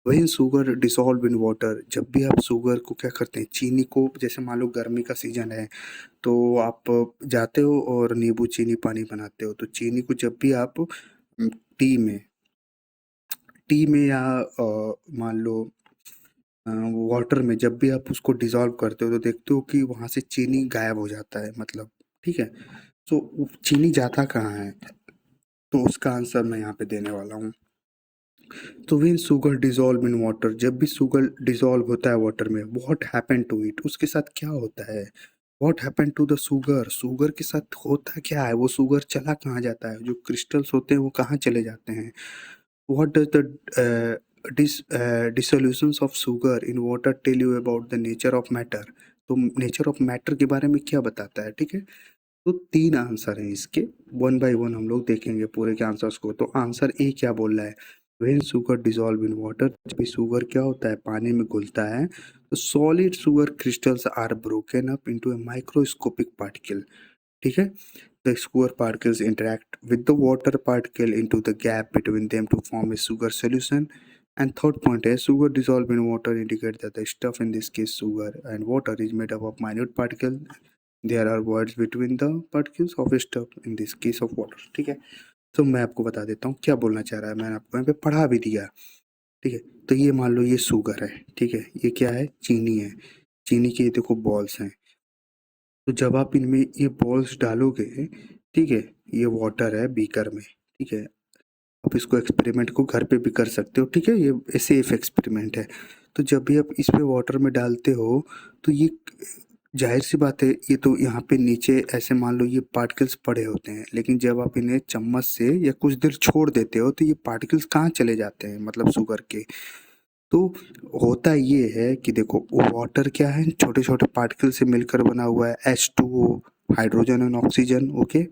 Speaker 1: When sugar dissolve in water, जब भी आप शुगर को क्या करते हैं, चीनी को, जैसे मान लो गर्मी का सीज़न है, तो आप जाते हो और नींबू चीनी पानी बनाते हो, तो चीनी को जब भी आप टी में या मान लो वाटर में जब भी आप उसको डिसॉल्व करते हो, तो देखते हो कि वहाँ से चीनी गायब हो जाता है, मतलब, ठीक है? तो चीनी जाता कहाँ है? तो उसका आंसर मैं यहाँ पे देने वाला हूँ। तो when sugar dissolve in water, जब भी शुगर डिसॉल्व होता है वाटर में, व्हाट हैपन टू इट, उसके साथ क्या होता है? What happen to the sugar, sugar के साथ होता क्या है? वो शुगर चला कहाँ जाता है? जो क्रिस्टल्स होते हैं वो कहाँ चले जाते हैं? What does the dissolutions of sugar in water tell you about the nature of matter? तो नेचर ऑफ मैटर के बारे में क्या बताता है, ठीक है? तो 3 आंसर हैं इसके, वन बाय वन हम लोग देखेंगे पूरे के आंसर्स को। तो आंसर ए क्या बोल रहा है? When sugar dissolve in water, जब भी शुगर क्या होता है, पानी में घुलता है, तो solid sugar crystals are broken up into a microscopic particle, ठीक है? The sugar particles interact with the water particle into the gap between them to form a sugar solution. And third point is sugar dissolved in water indicate that the stuff, in this case sugar and water, is made up of minute particles. There are voids between the particles of stuff, in this case of water, ठीक है? तो मैं आपको बता देता हूँ क्या बोलना चाह रहा है, मैंने आपको यहाँ पे पढ़ा भी दिया, ठीक है? तो ये मान लो ये शुगर है, ठीक है? ये क्या है? चीनी है। चीनी के ये देखो बॉल्स हैं। तो जब आप इनमें ये बॉल्स डालोगे, ठीक है? ये वाटर है बीकर में, ठीक है? आप इसको एक्सपेरिमेंट को घर पे भी कर सकते हो, ठीक है? ये सेफ एक्सपेरिमेंट है। तो जब भी आप इसमें वाटर में डालते हो, तो ये जाहिर सी बात है, ये तो यहाँ पे नीचे ऐसे मान लो ये पार्टिकल्स पड़े होते हैं, लेकिन जब आप इन्हें चम्मच से या कुछ देर छोड़ देते हो, तो ये पार्टिकल्स कहाँ चले जाते हैं, मतलब शुगर के। तो होता ये है कि देखो वाटर क्या है, छोटे छोटे पार्टिकल से मिलकर बना हुआ है, H2O, hydrogen and oxygen, okay?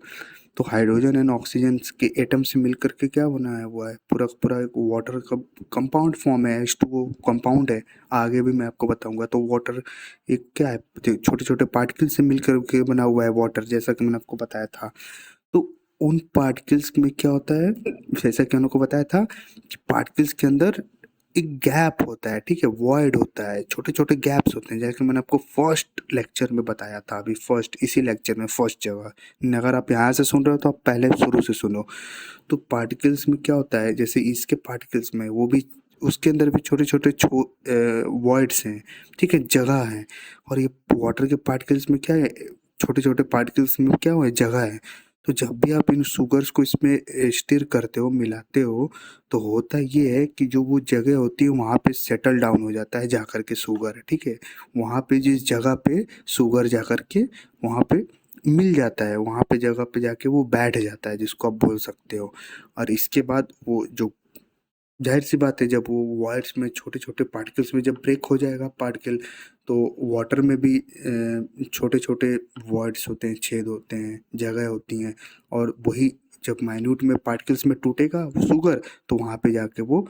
Speaker 1: तो हाइड्रोजन एंड ऑक्सीजन के एटम से मिलकर के क्या बनाया हुआ है, पूरा पूरा एक वाटर का कंपाउंड फॉर्म है, H2O कंपाउंड है। आगे भी मैं आपको बताऊंगा। तो वाटर एक क्या है, छोटे छोटे पार्टिकल से मिलकर के बना हुआ है वाटर, जैसा कि मैंने आपको बताया था। तो उन पार्टिकल्स में क्या होता है, जैसा कि उनको बताया था कि पार्टिकल्स के अंदर एक गैप होता है, ठीक है? वॉइड होता है, छोटे छोटे गैप्स होते हैं, जैसे कि मैंने आपको फर्स्ट लेक्चर में बताया था, अभी फर्स्ट इसी लेक्चर में फर्स्ट जगह। अगर आप यहाँ से सुन रहे हो तो आप पहले शुरू से सुनो। तो पार्टिकल्स में क्या होता है, जैसे इसके पार्टिकल्स में वो भी, उसके अंदर भी छोटे छोटे वॉइड्स हैं, ठीक है? जगह है। और ये वाटर के पार्टिकल्स में क्या है, छोटे छोटे पार्टिकल्स में क्या हुआ है, जगह है। तो जब भी आप इन शुगर्स को इसमें स्टिर करते हो, मिलाते हो, तो होता ये है कि जो वो जगह होती है वहाँ पे सेटल डाउन हो जाता है जाकर के शुगर, ठीक है? वहाँ पे जिस जगह पे शुगर जाकर के वहाँ पे मिल जाता है, वहाँ पे जगह पे जाके वो बैठ जाता है, जिसको आप बोल सकते हो। और इसके बाद वो जो, जाहिर सी बात है, जब वो वायर्स में छोटे छोटे पार्टिकल्स में जब ब्रेक हो जाएगा पार्टिकल, तो वाटर में भी छोटे छोटे वॉइड्स होते हैं, छेद होते हैं, जगह होती हैं। और वही जब माइन्यूट में पार्टिकल्स में टूटेगा वो शुगर, तो वहाँ पे जाके वो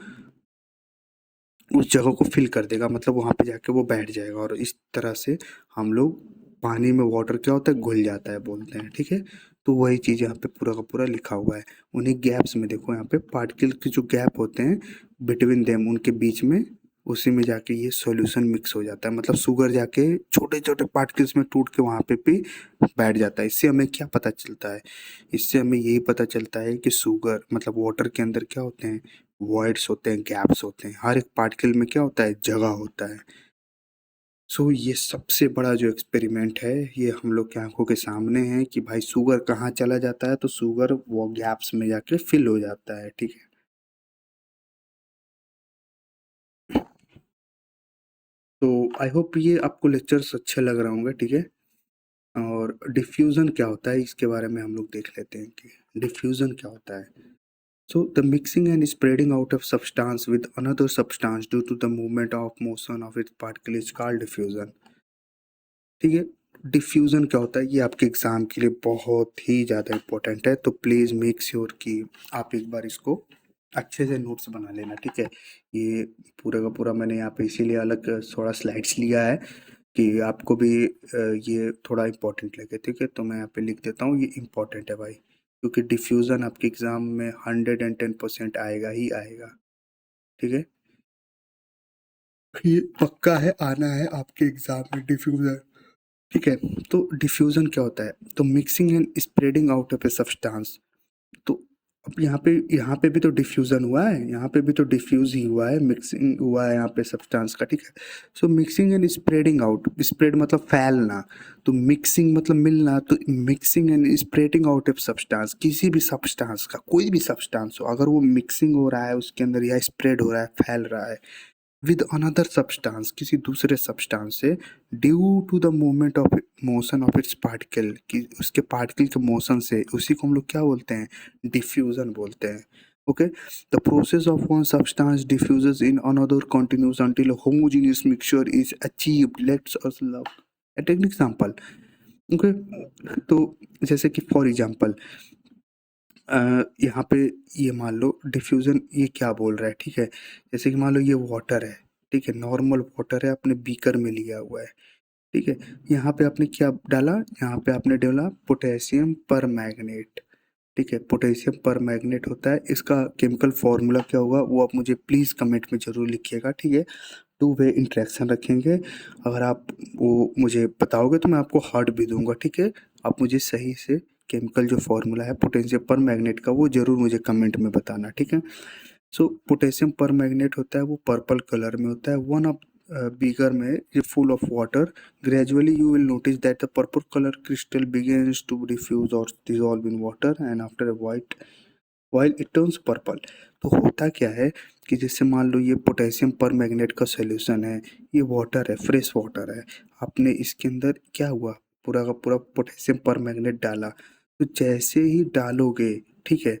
Speaker 1: उस जगह को फिल कर देगा, मतलब वहाँ पे जाके वो बैठ जाएगा। और इस तरह से हम लोग पानी में वाटर क्या होता है, घुल जाता है बोलते हैं, ठीक है? तो वही चीज़ यहाँ पे पूरा का पूरा लिखा हुआ है। उन्हीं गैप्स में देखो, यहाँ पे पार्टिकल के जो गैप होते हैं बिटवीन देम, उनके बीच में, उसी में जाके ये सॉल्यूशन मिक्स हो जाता है, मतलब शुगर जाके छोटे छोटे पार्टिकल्स में टूट के वहाँ पे भी बैठ जाता है। इससे हमें क्या पता चलता है? इससे हमें यही पता चलता है कि शुगर मतलब वाटर के अंदर क्या होते हैं, वॉइड्स होते हैं, गैप्स होते हैं। हर एक पार्टिकल में क्या होता है, जगह होता है। सो ये सबसे बड़ा जो एक्सपेरिमेंट है, ये हम लोग की आंखों के सामने है कि भाई शुगर कहाँ चला जाता है, तो शुगर वो गैप्स में जाके फिल हो जाता है, ठीक है? तो आई होप ये आपको लेक्चर्स अच्छे लग रहे होंगे, ठीक है? और डिफ्यूज़न क्या होता है, इसके बारे में हम लोग देख लेते हैं कि डिफ्यूज़न क्या होता है। So the mixing and spreading out of substance with another substance due to the movement of motion of its particle is called diffusion, ठीक है? डिफ्यूज़न क्या होता है, ये आपके एग्ज़ाम के लिए बहुत ही ज़्यादा इम्पोर्टेंट है, तो प्लीज़ मेक श्योर कि आप एक बार इसको अच्छे से नोट्स बना लेना, ठीक है? ये पूरा का पूरा मैंने यहाँ पे इसीलिए अलग थोड़ा स्लाइड्स लिया है कि आपको भी ये थोड़ा इम्पोर्टेंट लगे, ठीक है? तो मैं यहाँ पे लिख देता हूँ, ये इम्पोर्टेंट है भाई, क्योंकि डिफ्यूज़न आपके एग्ज़ाम में 110% आएगा ही आएगा, ठीक है? ये पक्का है, आना है आपके एग्ज़ाम में डिफ्यूज़न, ठीक है? तो डिफ्यूज़न क्या होता है? तो mixing and spreading out of a substance. तो अब यहाँ पे भी तो डिफ्यूज़न हुआ है, यहाँ पे भी तो डिफ्यूज़ ही हुआ है, मिक्सिंग हुआ है यहाँ पे सब्सटेंस का, ठीक है? So mixing and spreading out, spread मतलब फैलना, तो मिक्सिंग मतलब मिलना, तो mixing and spreading out of substance, किसी भी सब्सटेंस का, कोई भी सब्सटेंस हो, अगर वो मिक्सिंग हो रहा है उसके अंदर या स्प्रेड हो रहा है, फैल रहा है विद अनदर सब्सटेंस, किसी दूसरे सब्सटेंस से, due to the movement of motion of its particle, कि उसके पार्टिकल के मोशन से, उसी को हम लोग क्या बोलते हैं? डिफ्यूजन बोलते हैं। Okay, the process of one substance diffuses in another continuous until homogeneous mixture is achieved. Let's us love take an example. Okay, तो जैसे कि फॉर एग्जांपल यहाँ पे ये मान लो डिफ्यूज़न ये क्या बोल रहा है, ठीक है? जैसे कि मान लो ये वाटर है, ठीक है? नॉर्मल वाटर है, आपने बीकर में लिया हुआ है, ठीक है? यहाँ पे आपने क्या डाला? यहाँ पे आपने डाला पोटेशियम परमैंगनेट, ठीक है? पोटेशियम परमैंगनेट होता है, इसका केमिकल फॉर्मूला क्या होगा वो आप मुझे प्लीज़ कमेंट में ज़रूर लिखिएगा, ठीक है? टू वे इंटरेक्शन रखेंगे, अगर आप वो मुझे बताओगे तो मैं आपको हार्ट भी दूंगा, ठीक है? आप मुझे सही से केमिकल जो फॉर्मूला है पोटेशियम पर मैग्नेट का वो ज़रूर मुझे कमेंट में बताना, ठीक है? सो पोटेशियम पर मैग्नेट होता है, वो पर्पल कलर में होता है, वन ऑफ बीकर में ये full of water, gradually you will notice that the purple colour crystal begins to diffuse और dissolve in water and after a white while it turns purple. तो होता क्या है कि जैसे मान लो ये पोटेशियम परमैंगनेट का सॉल्यूशन है, ये वाटर है, फ्रेश वाटर है, आपने इसके अंदर क्या हुआ, पूरा का पूरा पोटेशियम परमैंगनेट डाला, तो जैसे ही डालोगे, ठीक है,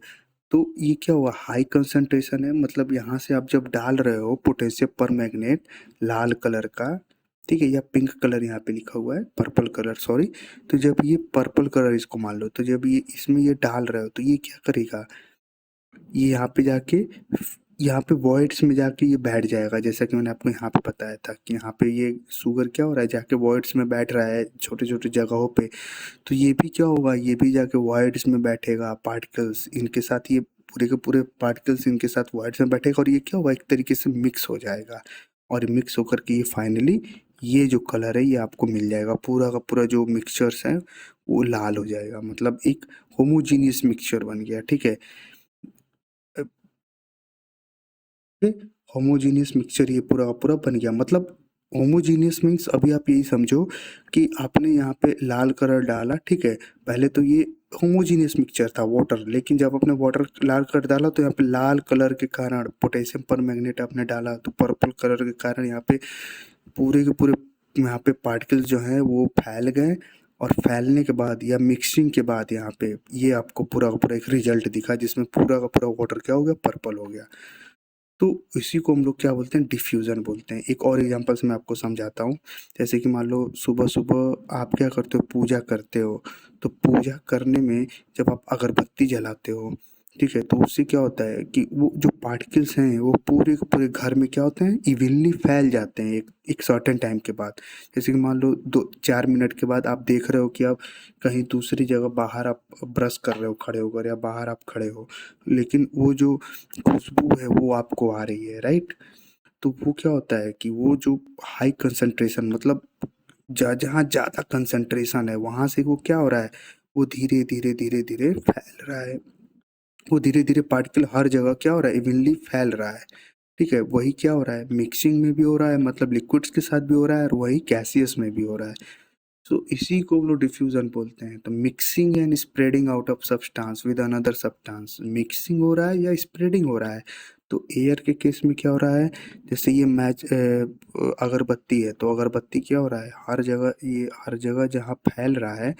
Speaker 1: तो ये क्या हुआ, हाई कंसंट्रेशन है, मतलब यहाँ से आप जब डाल रहे हो पोटेशियम परमैंगनेट लाल कलर का, ठीक है, या पिंक कलर यहाँ पे लिखा हुआ है, पर्पल कलर सॉरी, तो जब ये पर्पल कलर इसको मान लो, तो जब ये इसमें ये डाल रहे हो तो ये क्या करेगा, ये यहाँ पे जाके यहाँ पे वॉइड्स में जाके ये बैठ जाएगा, जैसा कि मैंने आपको यहाँ पे बताया था कि यहाँ पे ये शुगर क्या हो रहा है, जाके वॉइड्स में बैठ रहा है छोटे छोटे जगहों पे, तो ये भी क्या होगा, ये भी जाके वॉइड्स में बैठेगा, पार्टिकल्स इनके साथ, ये पूरे के पूरे पार्टिकल्स इनके साथ वॉइड्स में बैठेगा, और ये क्या होगा, एक तरीके से मिक्स हो जाएगा, और मिक्स होकर के ये फाइनली ये जो कलर है ये आपको मिल जाएगा, पूरा का पूरा जो मिक्सचर्स है वो लाल हो जाएगा, मतलब एक होमोजीनियस मिक्सचर बन गया, ठीक है? होमोजीनियस मिक्सचर ये पूरा का पूरा बन गया, मतलब होमोजीनियस मीन्स अभी आप यही समझो कि आपने यहाँ पे लाल कलर डाला, ठीक है, पहले तो ये होमोजीनियस मिक्सचर था वाटर, लेकिन जब आपने वाटर लाल कलर डाला तो यहाँ पे लाल कलर के कारण पोटेशियम परमैंगनेट आपने डाला तो पर्पल कलर के कारण यहाँ पे पूरे के पूरे यहाँ पे पार्टिकल्स जो हैं वो फैल गए, और फैलने के बाद या मिक्सिंग के बाद यहाँ पे ये आपको पूरा का पूरा एक रिजल्ट दिखा जिसमें पूरा का पूरा वाटर क्या हो गया, पर्पल हो गया। तो इसी को हम लोग क्या बोलते हैं, डिफ्यूज़न बोलते हैं। एक और एग्जांपल से मैं आपको समझाता हूँ। जैसे कि मान लो सुबह-सुबह आप क्या करते हो, पूजा करते हो, तो पूजा करने में जब आप अगरबत्ती जलाते हो, ठीक है, तो उससे क्या होता है कि वो जो पार्टिकल्स हैं वो पूरे के पूरे घर में क्या होते हैं, इवनली फैल जाते हैं एक एक सर्टेन टाइम के बाद। जैसे कि मान लो 2-4 मिनट के बाद आप देख रहे हो कि आप कहीं दूसरी जगह बाहर आप ब्रश कर रहे हो खड़े होकर, या बाहर आप खड़े हो, लेकिन वो जो खुशबू है वो आपको आ रही है, राइट? तो वो क्या होता है कि वो जो हाई कंसंट्रेशन, मतलब जहाँ ज़्यादा कंसंट्रेशन है वहाँ से वो क्या हो रहा है, वो धीरे धीरे धीरे धीरे फैल रहा है, वो धीरे धीरे पार्टिकल हर जगह क्या हो रहा है, इवनली फैल रहा है, ठीक है? वही क्या हो रहा है, मिक्सिंग में भी हो रहा है, मतलब लिक्विड्स के साथ भी हो रहा है, और वही गैसियस में भी हो रहा है। तो इसी को हम लोग डिफ्यूजन बोलते हैं। तो mixing and spreading out of substance with another substance, mixing हो रहा है या स्प्रेडिंग हो रहा है। तो एयर के केस में क्या हो रहा है, जैसे ये अगरबत्ती है, तो अगरबत्ती क्या हो रहा है, हर जगह ये हर जगह जहाँ फैल रहा है,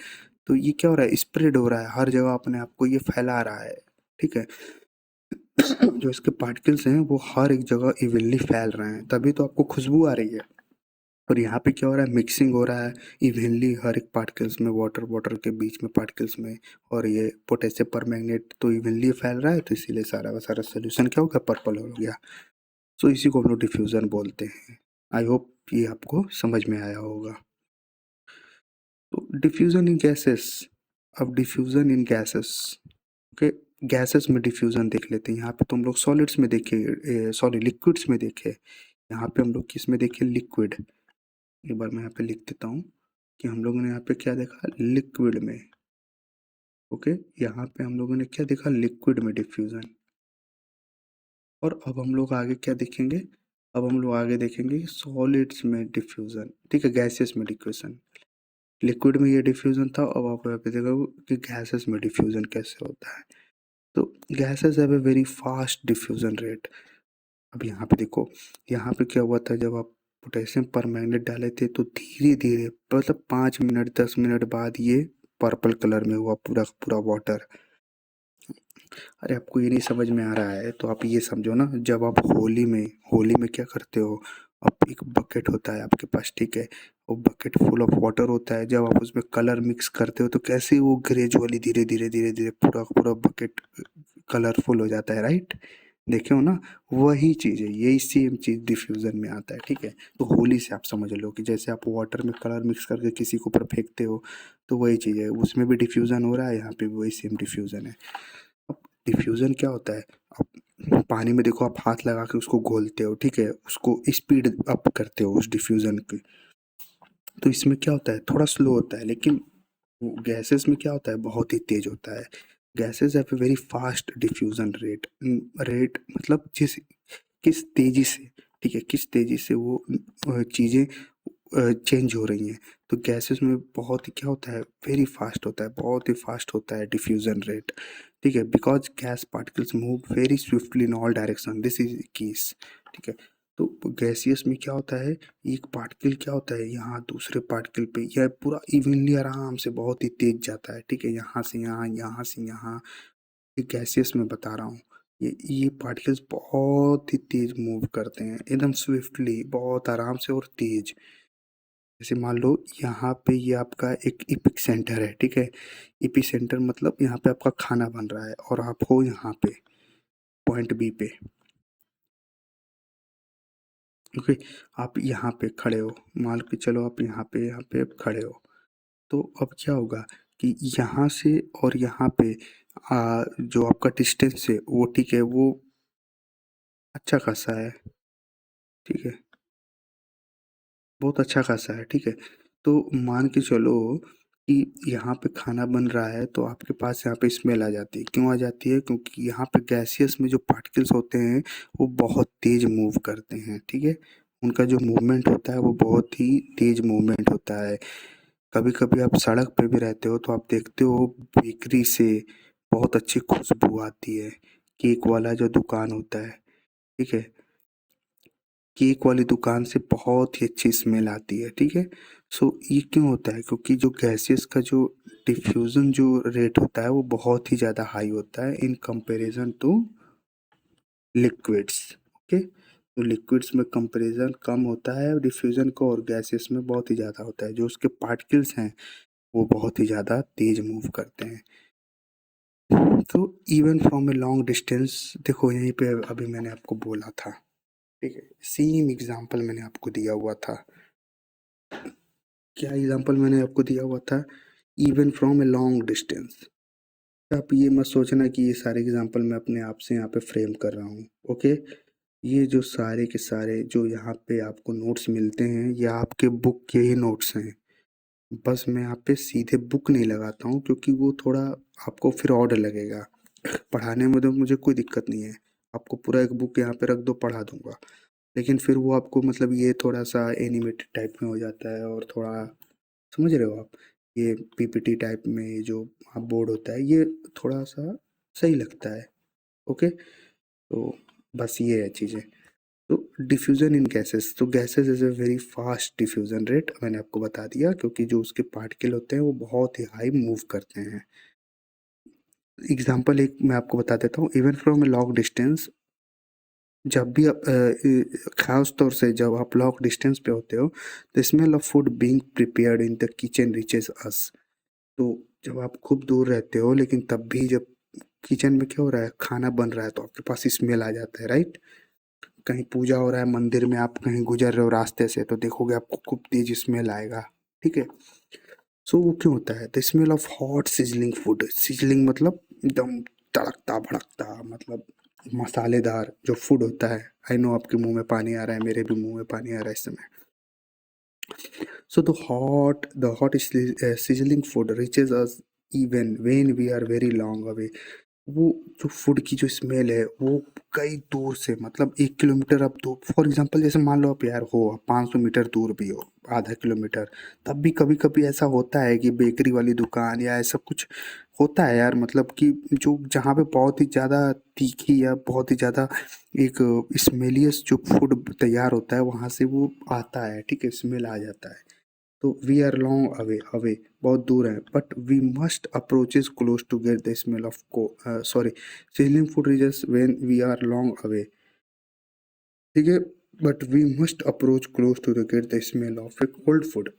Speaker 1: तो ये क्या हो रहा है, स्प्रेड हो रहा है, हर जगह अपने आप को ये फैला रहा है, ठीक है? जो इसके पार्टिकल्स हैं वो हर एक जगह इवनली फैल रहे हैं, तभी तो आपको खुशबू आ रही है। और यहाँ पे क्या हो रहा है, मिक्सिंग हो रहा है इवनली हर एक पार्टिकल्स में, वाटर वाटर के बीच में पार्टिकल्स में, और ये पोटेशियम परमैंगनेट तो इवनली फैल रहा है, तो इसीलिए सारा का सारा सोल्यूशन क्या हो गया, पर्पल हो गया। सो इसी को हम लोग डिफ्यूज़न बोलते हैं। आई होप ये आपको समझ में आया होगा। तो डिफ्यूज़न इन गैसेस, अब डिफ्यूज़न इन गैसेस, ओके, गैसेस में डिफ्यूज़न देख लेते हैं। यहाँ पे तो हम लोग सॉलिड्स में देखे, सॉरी लिक्विड्स में देखे। यहाँ पे हम लोग किस में देखे? लिक्विड। एक बार मैं यहाँ पे लिख देता हूँ कि हम लोगों ने यहाँ पे क्या देखा? लिक्विड में। ओके, यहाँ पे हम लोगों ने क्या देखा? लिक्विड में डिफ्यूज़न। और अब हम लोग आगे क्या देखेंगे? अब हम लोग आगे देखेंगे सॉलिड्स में डिफ्यूज़न, ठीक है, गैसेस में डिफ्यूज़न। लिक्विड में ये डिफ्यूज़न था, अब आप यहाँ पे देखो कि गैसेस में डिफ्यूज़न कैसे होता है। तो gases have a very fast diffusion rate. अब यहाँ पे देखो, यहाँ पे क्या हुआ था, जब आप पोटेशियम परमैंगनेट डाले थे तो धीरे धीरे मतलब 5 मिनट 10 मिनट बाद ये पर्पल कलर में हुआ पूरा पूरा वाटर। अरे आपको ये नहीं समझ में आ रहा है तो आप ये समझो ना, जब आप होली में क्या करते हो, आप एक बकेट होता है आपके पास, ठीक है, वो बकेट फुल ऑफ वाटर होता है, जब आप उसमें कलर मिक्स करते हो तो कैसे वो ग्रेजुअली धीरे धीरे धीरे धीरे पूरा पूरा बकेट कलरफुल हो जाता है, राइट? देखे हो ना, वही चीज़ है, यही सेम चीज़ डिफ्यूज़न में आता है, ठीक है। तो होली से आप समझ लो कि जैसे आप वाटर में कलर मिक्स करके किसी के ऊपर फेंकते हो, तो वही चीज़ है, उसमें भी डिफ्यूज़न हो रहा है, यहाँ पे भी वही सेम डिफ्यूज़न है। अब डिफ्यूज़न क्या होता है? आप पानी में देखो, आप हाथ लगा के उसको घोलते हो, ठीक है, उसको स्पीड अप करते हो उस डिफ्यूज़न की। तो इसमें क्या होता है? थोड़ा स्लो होता है, लेकिन गैसेस में क्या होता है? बहुत ही तेज होता है। Gases have a very fast diffusion rate. Rate मतलब किस तेजी से, ठीक है, किस तेजी से वो चीज़ें चेंज हो रही हैं। तो गैसेस में बहुत ही क्या होता है? वेरी फास्ट होता है, बहुत ही फास्ट होता है डिफ्यूज़न रेट, ठीक है, because gas particles move very swiftly in all direction, this is keys, ठीक है। तो गैसियस में क्या होता है? एक पार्टिकल क्या होता है, यहाँ दूसरे पार्टिकल पे यह पूरा इवनली आराम से बहुत ही तेज जाता है, ठीक है, यहाँ से यहाँ, यहाँ से यहाँ। ये गैसियस में बता रहा हूँ, ये पार्टिकल्स बहुत ही तेज मूव करते हैं, एकदम स्विफ्टली, बहुत आराम से और तेज। जैसे मान लो यहाँ पे ये आपका एक इपिक सेंटर है, ठीक है, इपिक सेंटर मतलब यहाँ पे आपका खाना बन रहा है और आप हो यहाँ पे पॉइंट बी पे। ओके, आप यहाँ पे खड़े हो, मान के चलो आप यहाँ पे खड़े हो। तो अब क्या होगा कि यहाँ से और यहाँ पे जो आपका डिस्टेंस है वो, ठीक है, वो अच्छा खासा है, ठीक है, बहुत अच्छा खासा है, ठीक है। तो मान के चलो कि यहाँ पे खाना बन रहा है तो आपके पास यहाँ पे स्मेल आ जाती है। क्यों आ जाती है? क्योंकि यहाँ पे गैसियस में जो पार्टिकल्स होते हैं वो बहुत तेज मूव करते हैं, ठीक है, उनका जो मूवमेंट होता है वो बहुत ही तेज मूवमेंट होता है। कभी कभी आप सड़क पे भी रहते हो तो आप देखते हो बेकरी से बहुत अच्छी खुशबू आती है, केक वाला जो दुकान होता है, ठीक है, केक वाली दुकान से बहुत ही अच्छी स्मेल आती है, ठीक है। सो ये क्यों होता है? क्योंकि जो गैसेस का जो डिफ्यूज़न जो रेट होता है वो बहुत ही ज़्यादा हाई होता है इन कंपैरिजन टू लिक्विड्स, ओके। तो लिक्विड्स में कंपैरिजन कम होता है डिफ्यूज़न को, और गैसेस में बहुत ही ज़्यादा होता है, जो उसके पार्टिकल्स हैं वो बहुत ही ज़्यादा तेज मूव करते हैं। तो even from a long distance, देखो यहीं पे अभी मैंने आपको बोला था, ठीक है, सेम एग्जांपल मैंने आपको दिया हुआ था। क्या एग्जांपल मैंने आपको दिया हुआ था? Even from a long distance. आप ये मत सोचना कि ये सारे एग्जांपल मैं अपने आप से यहाँ पे फ्रेम कर रहा हूँ, ओके। ये जो सारे के सारे जो यहाँ पे आपको नोट्स मिलते हैं, ये आपके बुक के ही नोट्स हैं। बस मैं यहाँ पे सीधे बुक नहीं लगाता हूँ क्योंकि वो थोड़ा आपको फिर ऑड लगेगा। पढ़ाने में तो मुझे कोई दिक्कत नहीं है, आपको पूरा एक बुक यहाँ पे रख दो, पढ़ा दूंगा, लेकिन फिर वो आपको मतलब ये थोड़ा सा एनिमेटेड टाइप में हो जाता है, और थोड़ा समझ रहे हो आप, ये पीपीटी टाइप में ये जो आप बोर्ड होता है ये थोड़ा सा सही लगता है, ओके। तो बस ये है चीज़ें। तो डिफ्यूज़न इन गैसेस, तो gases is a very fast diffusion rate, मैंने आपको बता दिया, क्योंकि जो उसके पार्टिकल होते हैं वो बहुत ही हाई मूव करते हैं। एग्जांपल एक मैं आपको बता देता हूँ, even from a long distance, जब भी आप खास तौर से जब आप लॉन्ग डिस्टेंस पे होते हो, the smell of food being prepared in the kitchen reaches us. तो जब आप खूब दूर रहते हो लेकिन तब भी जब किचन में क्या हो रहा है, खाना बन रहा है, तो आपके पास स्मेल आ जाता है, राइट? कहीं पूजा हो रहा है मंदिर में, आप कहीं गुजर रहे हो रास्ते से तो देखोगे आपको खूब तेज स्मेल आएगा, ठीक है। सो वो क्यों होता है? The smell of hot sizzling food, sizzling मतलब एकदम तड़कता भड़कता, मतलब मसालेदार जो फूड होता है। आई नो आपके मुंह में पानी आ रहा है, मेरे भी मुंह में पानी आ रहा है इस समय। So the hot sizzling food reaches us even when we are very long away. वो जो फूड की जो स्मेल है वो कई दूर से, मतलब 1 किलोमीटर, अब तो फॉर एग्जांपल जैसे मान लो आप यार हो 500 मीटर दूर भी हो, आधा किलोमीटर, तब भी कभी कभी ऐसा होता है कि बेकरी वाली दुकान या ऐसा कुछ होता है यार, मतलब कि जो जहाँ पे बहुत ही ज़्यादा तीखी या बहुत ही ज़्यादा एक स्मेलियस जो फूड तैयार होता है वहाँ से वो आता है, ठीक है, स्मेल आ जाता है। तो we are long away, away बहुत दूर है, but we must approaches close to get the smell of sorry sizzling food reaches when we are long away, ठीक है, but we must approach close to the get the smell of a cold food.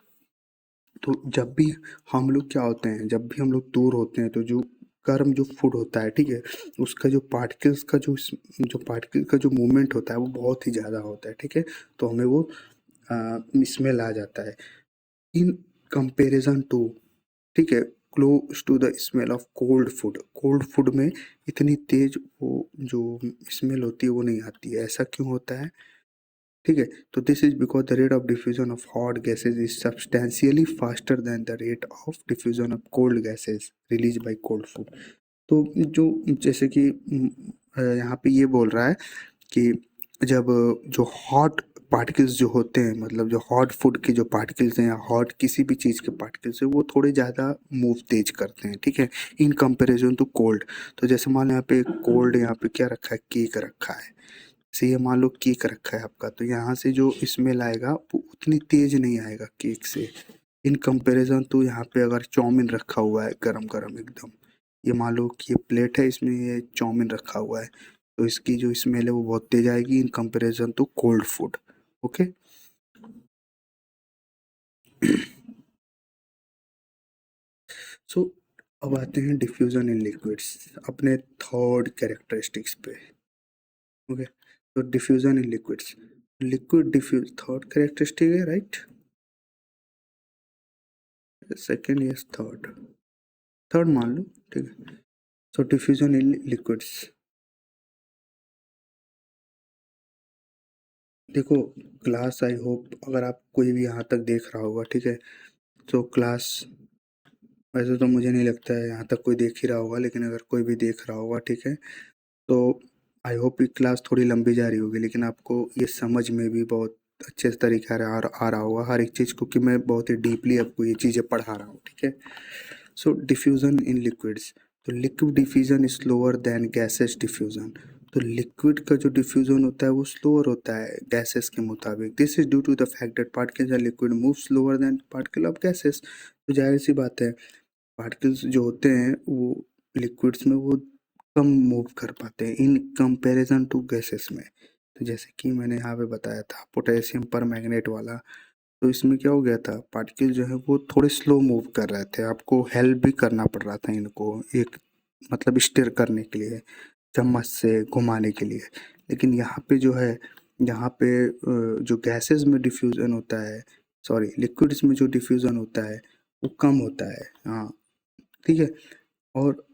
Speaker 1: तो जब भी हम लोग क्या होते हैं, जब भी हम लोग दूर होते हैं तो जो गर्म जो फूड होता है, ठीक है, उसका जो पार्टिकल्स का जो पार्टिकल का जो मूवमेंट होता है वो बहुत ही ज़्यादा होता है, ठीक है, तो हमें वो स्मेल आ जाता है इन कंपैरिजन टू, ठीक है, close to the smell of cold food. Cold food में इतनी तेज वो जो स्मेल होती है वो नहीं आती है। ऐसा क्यों होता है, ठीक है, तो this is because the rate of diffusion of hot gases is substantially faster than the rate of diffusion of cold gases release by cold food. तो जो जैसे कि यहाँ पे ये बोल रहा है कि जब जो हॉट पार्टिकल्स जो होते हैं, मतलब जो हॉट फूड के जो पार्टिकल्स हैं या हॉट किसी भी चीज़ के पार्टिकल्स हैं वो थोड़े ज़्यादा मूव तेज करते हैं, ठीक है, इन कंपैरिजन टू कोल्ड। तो जैसे मान लो यहाँ पे कोल्ड, यहाँ पे क्या रखा है, केक रखा है, से ये मान लो केक रखा है आपका, तो यहाँ से जो स्मेल आएगा वो उतनी तेज नहीं आएगा केक से, इन कंपैरिजन तो यहाँ पे अगर चाउमीन रखा हुआ है गरम गरम एकदम, ये मान लो कि ये प्लेट है, इसमें ये चाउमीन रखा हुआ है, तो इसकी जो स्मेल है वो बहुत तेज आएगी in comparison to cold food. Okay, so अब आते हैं डिफ्यूजन इन लिक्विड्स, अपने थर्ड कैरेक्टरिस्टिक्स पे। ओके, तो diffusion in liquids, liquid diffuse third characteristic है, right, second yes third, third मान लो, ठीक है, सो डिफ्यूजन इन लिक्विड्स। देखो क्लास, आई होप अगर आप कोई भी यहाँ तक देख रहा होगा, ठीक है, तो क्लास, वैसे तो मुझे नहीं लगता है यहाँ तक कोई देख ही रहा होगा, लेकिन अगर कोई भी देख रहा होगा, ठीक है, तो आई होप ये क्लास थोड़ी लंबी जा रही होगी, लेकिन आपको ये समझ में भी बहुत अच्छे से तरीके आ रहा होगा हर एक चीज़ को, कि मैं बहुत ही डीपली आपको ये चीज़ें पढ़ा रहा हूँ, ठीक है। सो डिफ्यूजन इन लिक्विड्स, तो liquid diffusion is slower then gases diffusion. तो लिक्विड का जो डिफ्यूजन होता है वो स्लोअर होता है गैसेस के मुताबिक। This is due to the fact that particles in liquid move slower than particle of gases. तो जाहिर सी बात है, पार्टिकल्स जो होते हैं वो लिक्विड्स में वो कम मूव कर पाते हैं इन कंपैरिजन टू गैसेस में। तो जैसे कि मैंने यहाँ पे बताया था पोटेशियम पर मैग्नेट वाला, तो इसमें क्या हो गया था, पार्टिकल जो है वो थोड़े स्लो मूव कर रहे थे, आपको हेल्प भी करना पड़ रहा था इनको एक, मतलब स्टीयर करने के लिए, चम्मच से घुमाने के लिए। लेकिन यहाँ पे जो है, यहाँ पे जो गैसेस में डिफ्यूजन होता है, सॉरी लिक्विड्स में जो डिफ्यूजन होता है वो कम होता है, हाँ, ठीक है। और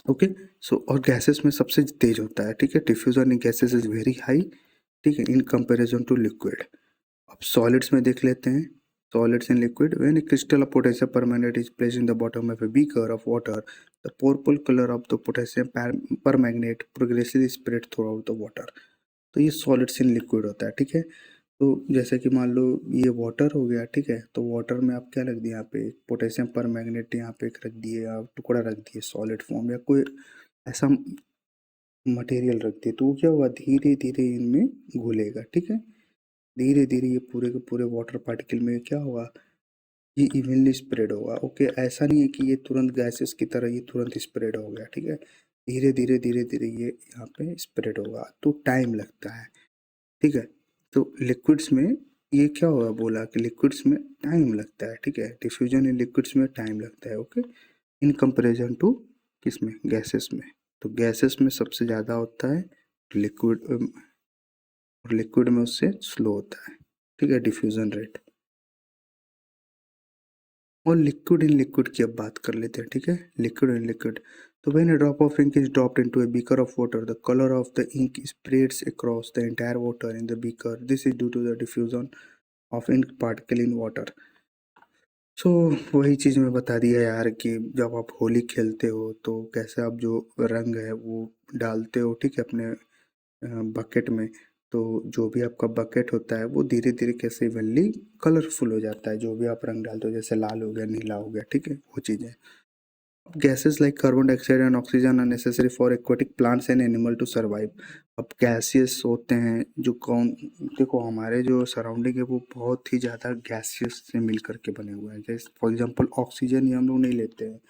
Speaker 1: ओके, सो और गैसेस में सबसे तेज होता है, ठीक है, diffusion in gases is very high, ठीक है, इन कंपैरिजन टू लिक्विड। अब सॉलिड्स में देख लेते हैं, solids in liquid, when A crystal of potassium permanganate is placed in the bottom of a beaker of water, the purple colour of the potassium permanganate progressively spread through out the water. तो ये solids in liquid होता है, ठीक है। तो जैसे कि मान लो ये वाटर हो गया, ठीक है, तो वाटर में आप क्या रख दिए, यहाँ पे पोटेशियम पर मैग्नेट यहाँ पे एक रख दिए, आप टुकड़ा रख दिए सॉलिड फॉर्म या कोई ऐसा मटेरियल रख दिए, तो वो क्या होगा, धीरे धीरे इनमें घुलेगा, ठीक है, धीरे धीरे ये पूरे के पूरे वाटर पार्टिकल में क्या होगा, ये इवनली स्प्रेड होगा। ओके, ऐसा नहीं है कि ये तुरंत गैसेस की तरह ये तुरंत स्प्रेड हो गया, ठीक है, धीरे धीरे धीरे धीरे ये यहाँ पे स्प्रेड होगा, तो टाइम लगता है, ठीक है। तो लिक्विड्स में ये क्या होगा, बोला कि लिक्विड्स में टाइम लगता है, ठीक है, डिफ्यूजन इन लिक्विड्स में टाइम लगता है, ओके, इन कंपैरिजन टू किस में, गैसेस में। तो गैसेस में सबसे ज़्यादा होता है लिक्विड, और लिक्विड में उससे स्लो होता है, ठीक है, डिफ्यूजन रेट। और लिक्विड इन लिक्विड की अब बात कर लेते हैं, ठीक है। लिक्विड इन लिक्विड, तो when a drop of ink is dropped into a beaker of water, the colour of the ink spreads across the entire water in the beaker, this is due to the diffusion of ink particle in water. So वही चीज़ मैं बता दिया यार कि जब आप होली खेलते हो तो कैसे आप जो रंग है वो डालते हो, ठीक है, अपने बकेट में। तो जो भी आपका बकेट होता है वो धीरे धीरे कैसे इवनली कलरफुल हो जाता है, जो भी आप रंग डालते हो, जैसे लाल हो गया, नीला हो गया, ठीक है, वो चीज़ें। Gases like carbon dioxide and oxygen are necessary for aquatic plants and animal to survive। अब गैसेस होते हैं जो कौन, देखो हमारे जो सराउंडिंग है वो बहुत ही ज़्यादा गैसेस से मिल करके बने हुए हैं। जैसे फॉर एग्जांपल ऑक्सीजन ही हम लोग नहीं लेते हैं,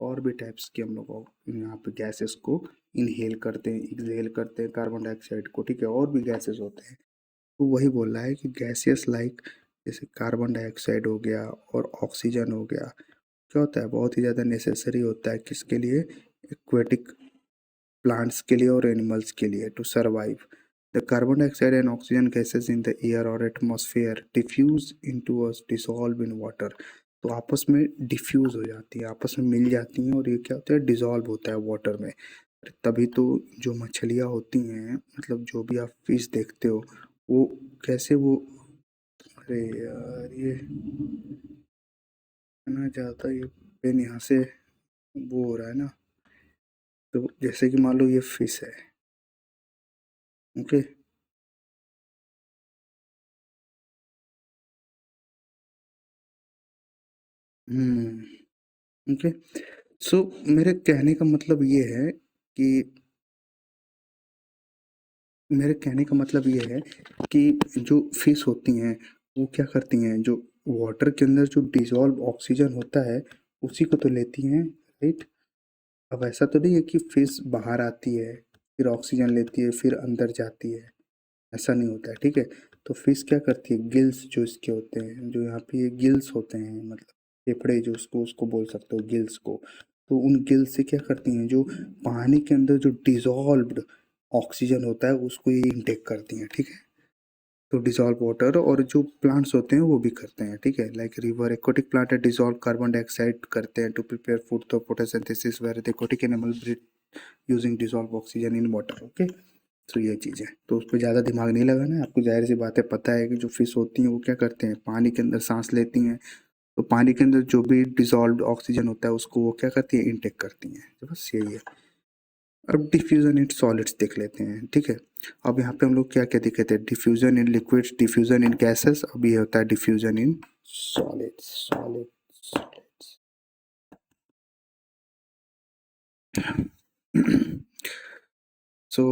Speaker 1: और भी टाइप्स के हम लोग यहाँ पे गैसेस को इनहेल करते हैं, एक्सहेल करते हैं कार्बन डाइऑक्साइड को, ठीक है, और भी गैसेस होते हैं। तो वही बोल रहा है कि गैसेस लाइक जैसे कार्बन डाइऑक्साइड हो गया और ऑक्सीजन हो गया, क्या होता है, बहुत ही ज़्यादा नेसेसरी होता है किसके लिए, एक्वेटिक प्लांट्स के लिए और एनिमल्स के लिए to survive. The carbon dioxide and oxygen gases in the air और atmosphere diffuse into a dissolve in water. तो आपस में डिफ्यूज हो जाती है, आपस में मिल जाती हैं, और ये क्या होता है, डिसॉल्व होता है वाटर में। तभी तो जो मछलियाँ होती हैं, मतलब जो भी आप फिश देखते हो, वो कैसे वो, अरे यार ये कहना चाहता, ये पेन यहाँ से वो हो रहा है ना। तो जैसे कि मान लो ये फिश है, ओके। हम्म, ओके। सो मेरे कहने का मतलब ये है कि मेरे कहने का मतलब ये है कि जो फिश होती हैं वो क्या करती हैं, जो वाटर के अंदर जो डिसॉल्व ऑक्सीजन होता है उसी को तो लेती हैं, राइट। अब ऐसा तो नहीं है कि फिश बाहर आती है, फिर ऑक्सीजन लेती है, फिर अंदर जाती है, ऐसा नहीं होता है, ठीक है। तो फिश क्या करती है, गिल्स जो इसके होते हैं, जो यहाँ पे ये गिल्स होते हैं, मतलब फेफड़े जो उसको उसको बोल सकते हो गिल्स को। तो उन गिल्स से क्या करती हैं, जो पानी के अंदर जो डिसॉल्व्ड ऑक्सीजन होता है उसको ये इनटेक करती हैं, ठीक है। तो डिसॉल्व वाटर, और जो प्लांट्स होते हैं वो भी करते हैं, ठीक है, like river aquatic plant dissolve carbon dioxide करते हैं टू प्रिपेयर फूड, तो photosynthesis where the aquatic animal breathe using dissolve oxygen in water, okay. तो ये चीज़ है, तो उस पर ज़्यादा दिमाग नहीं लगाना है आपको, जाहिर सी बात है, पता है कि जो फिश होती हैं वो क्या करते हैं, पानी के अंदर सांस लेती हैं, तो पानी के अंदर जो भी डिसॉल्व्ड ऑक्सीजन होता है उसको वो क्या करती है, इनटेक करती हैं, तो बस यही है। अब डिफ्यूजन इन सॉलिड्स देख लेते हैं, ठीक है। अब यहाँ पे हम लोग क्या क्या देखे थे, diffusion in liquids, diffusion in gases, अब ये होता है डिफ्यूजन इन सॉलिड्स, सॉलिड्स। सो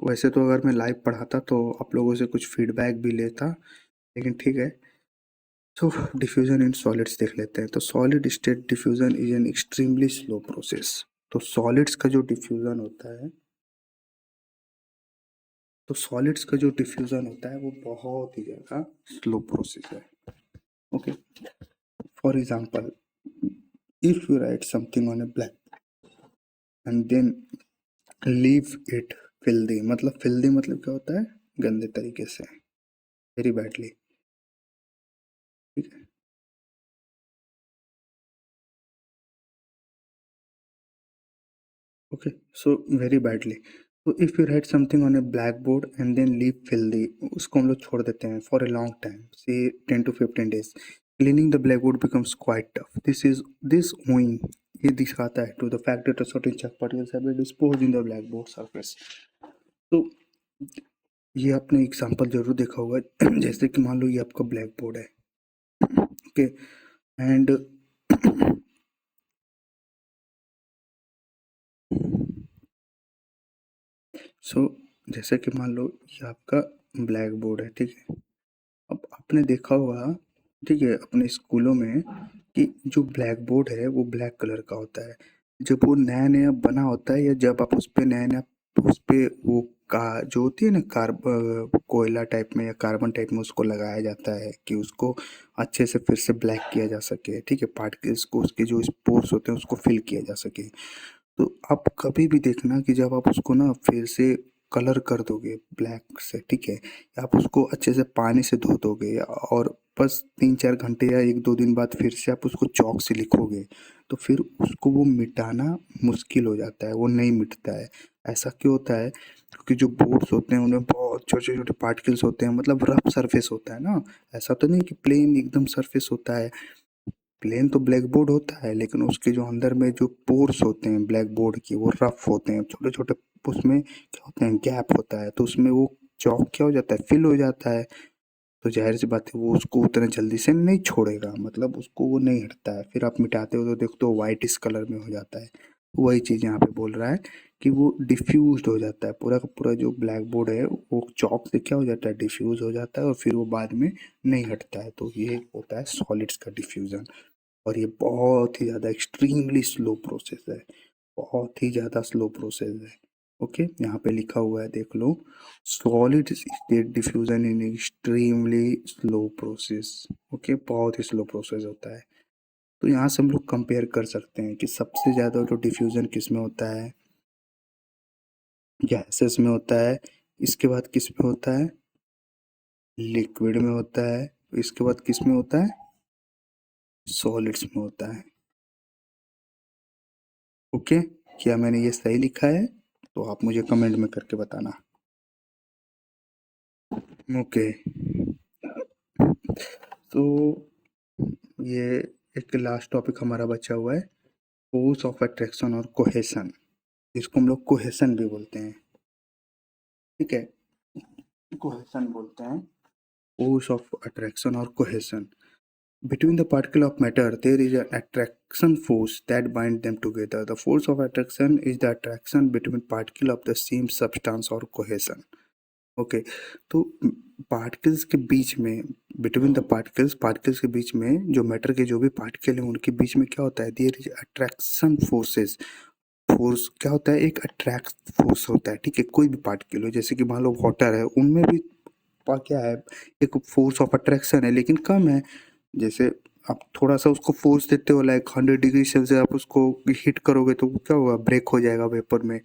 Speaker 1: वैसे तो अगर मैं लाइव पढ़ाता तो आप लोगों से कुछ फीडबैक भी लेता, लेकिन ठीक है। तो डिफ्यूजन इन सॉलिड्स देख लेते हैं। तो solid state diffusion is an extremely slow process. तो सॉलिड्स का जो डिफ्यूजन होता है, तो सॉलिड्स का जो डिफ्यूजन होता है वो बहुत ही ज़्यादा स्लो प्रोसेस है, okay. For example, if you write something on a black and then leave it filthy, मतलब फिल्दी मतलब क्या होता है, गंदे तरीके से, वेरी बैडली, ठीक है। Okay, so very badly. तो if you write something on a black board and then leave filthy, उसको हम लोग छोड़ देते हैं फॉर ए लॉन्ग टाइम, से 10 to 15 days, cleaning the black board becomes quite tough, this owing, ये दिखाता है to the fact that certain chalk particles have been disposed in the black board surface. तो ये आपने एग्जांपल जरूर देखा होगा। जैसे कि मान लो ये आपका ब्लैक बोर्ड है, ओके, एंड सो जैसे कि मान लो ये आपका ब्लैक बोर्ड है, ठीक है। अब आपने देखा होगा, ठीक है, अपने स्कूलों में कि जो ब्लैक बोर्ड है वो ब्लैक कलर का होता है। जब वो नया नया बना होता है, या जब आप उस पे नया नया उस पे वो का जो होती है ना कोयला टाइप में या कार्बन टाइप में उसको लगाया जाता है कि उसको अच्छे से फिर से ब्लैक किया जा सके, ठीक है, पार्टिकल्स को, उसके जो स्पोर्स होते हैं उसको फिल किया जा सके। तो आप कभी भी देखना कि जब आप उसको ना फिर से कलर कर दोगे ब्लैक से, ठीक है, या आप उसको अच्छे से पानी से धो दोगे और बस 3-4 घंटे या 1-2 दिन बाद फिर से आप उसको चॉक से लिखोगे, तो फिर उसको वो मिटाना मुश्किल हो जाता है, वो नहीं मिटता है। ऐसा क्यों होता है? क्योंकि जो बोर्ड्स होते हैं उनमें बहुत छोटे-छोटे पार्टिकल्स होते हैं, मतलब रफ सरफेस होता है ना, ऐसा तो नहीं कि प्लेन एकदम सरफेस होता है। प्लेन तो ब्लैक बोर्ड होता है, लेकिन उसके जो अंदर में जो पोर्स होते हैं ब्लैक बोर्ड की, वो रफ होते हैं, छोटे-छोटे। उसमें क्या होते हैं, गैप होता है, तो उसमें वो चॉक क्या हो जाता है, फिल हो जाता है। तो ज़ाहिर-सी बात है वो उसको उतना जल्दी से नहीं छोड़ेगा, मतलब उसको वो नहीं हटता है। फिर आप मिटाते हो तो देखते हो व्हाइटिश कलर में हो जाता है। वही चीज़ यहाँ पे बोल रहा है कि वो डिफ्यूज़्ड हो जाता है, पूरा का पूरा जो ब्लैक बोर्ड है वो चॉक से क्या हो जाता है, डिफ्यूज़ हो जाता है और फिर वो बाद में नहीं हटता है। तो ये होता है सॉलिड्स का डिफ्यूज़न। और ये बहुत ही ज़्यादा एक्सट्रीमली स्लो प्रोसेस है, बहुत ही ज़्यादा स्लो प्रोसेस है। ओके, यहाँ पे लिखा हुआ है देख लो, solid state diffusion in extremely slow process. Okay, बहुत ही स्लो प्रोसेस होता है। तो यहाँ से हम लोग कंपेयर कर सकते हैं कि सबसे ज़्यादा जो डिफ्यूजन किस में होता है, गैसेस में होता है, इसके बाद किस में होता है, लिक्विड में होता है, इसके बाद किस में होता है, सॉलिड्स में होता है। ओके, क्या मैंने ये सही लिखा है? तो आप मुझे कमेंट में करके बताना। ओके, तो ये एक लास्ट टॉपिक हमारा बचा हुआ है, फोर्स ऑफ अट्रैक्शन और कोहेशन। इसको हम लोग कोहेशन भी बोलते हैं, ठीक है, कोहेशन बोलते हैं, फोर्स ऑफ अट्रैक्शन और cohesion. Between the particle of matter, there is an attraction force that binds them together. The force of attraction is the attraction between particle of the same substance or cohesion. Okay, तो particles के बीच में, between the particles, particles के बीच में जो matter के जो भी particle हैं उनके बीच में क्या होता है, there is attraction forces. Force क्या होता है, एक अट्रैक्ट फोर्स होता है, ठीक है। कोई भी पार्टिकल हो, जैसे कि मान लो वाटर है, उनमें भी क्या है, एक फोर्स ऑफ अट्रैक्शन है लेकिन कम है। जैसे आप थोड़ा सा उसको फोर्स देते हो, लाइक 100 डिग्री सेल्सियस आप उसको हिट करोगे तो क्या होगा, ब्रेक हो जाएगा वेपर में।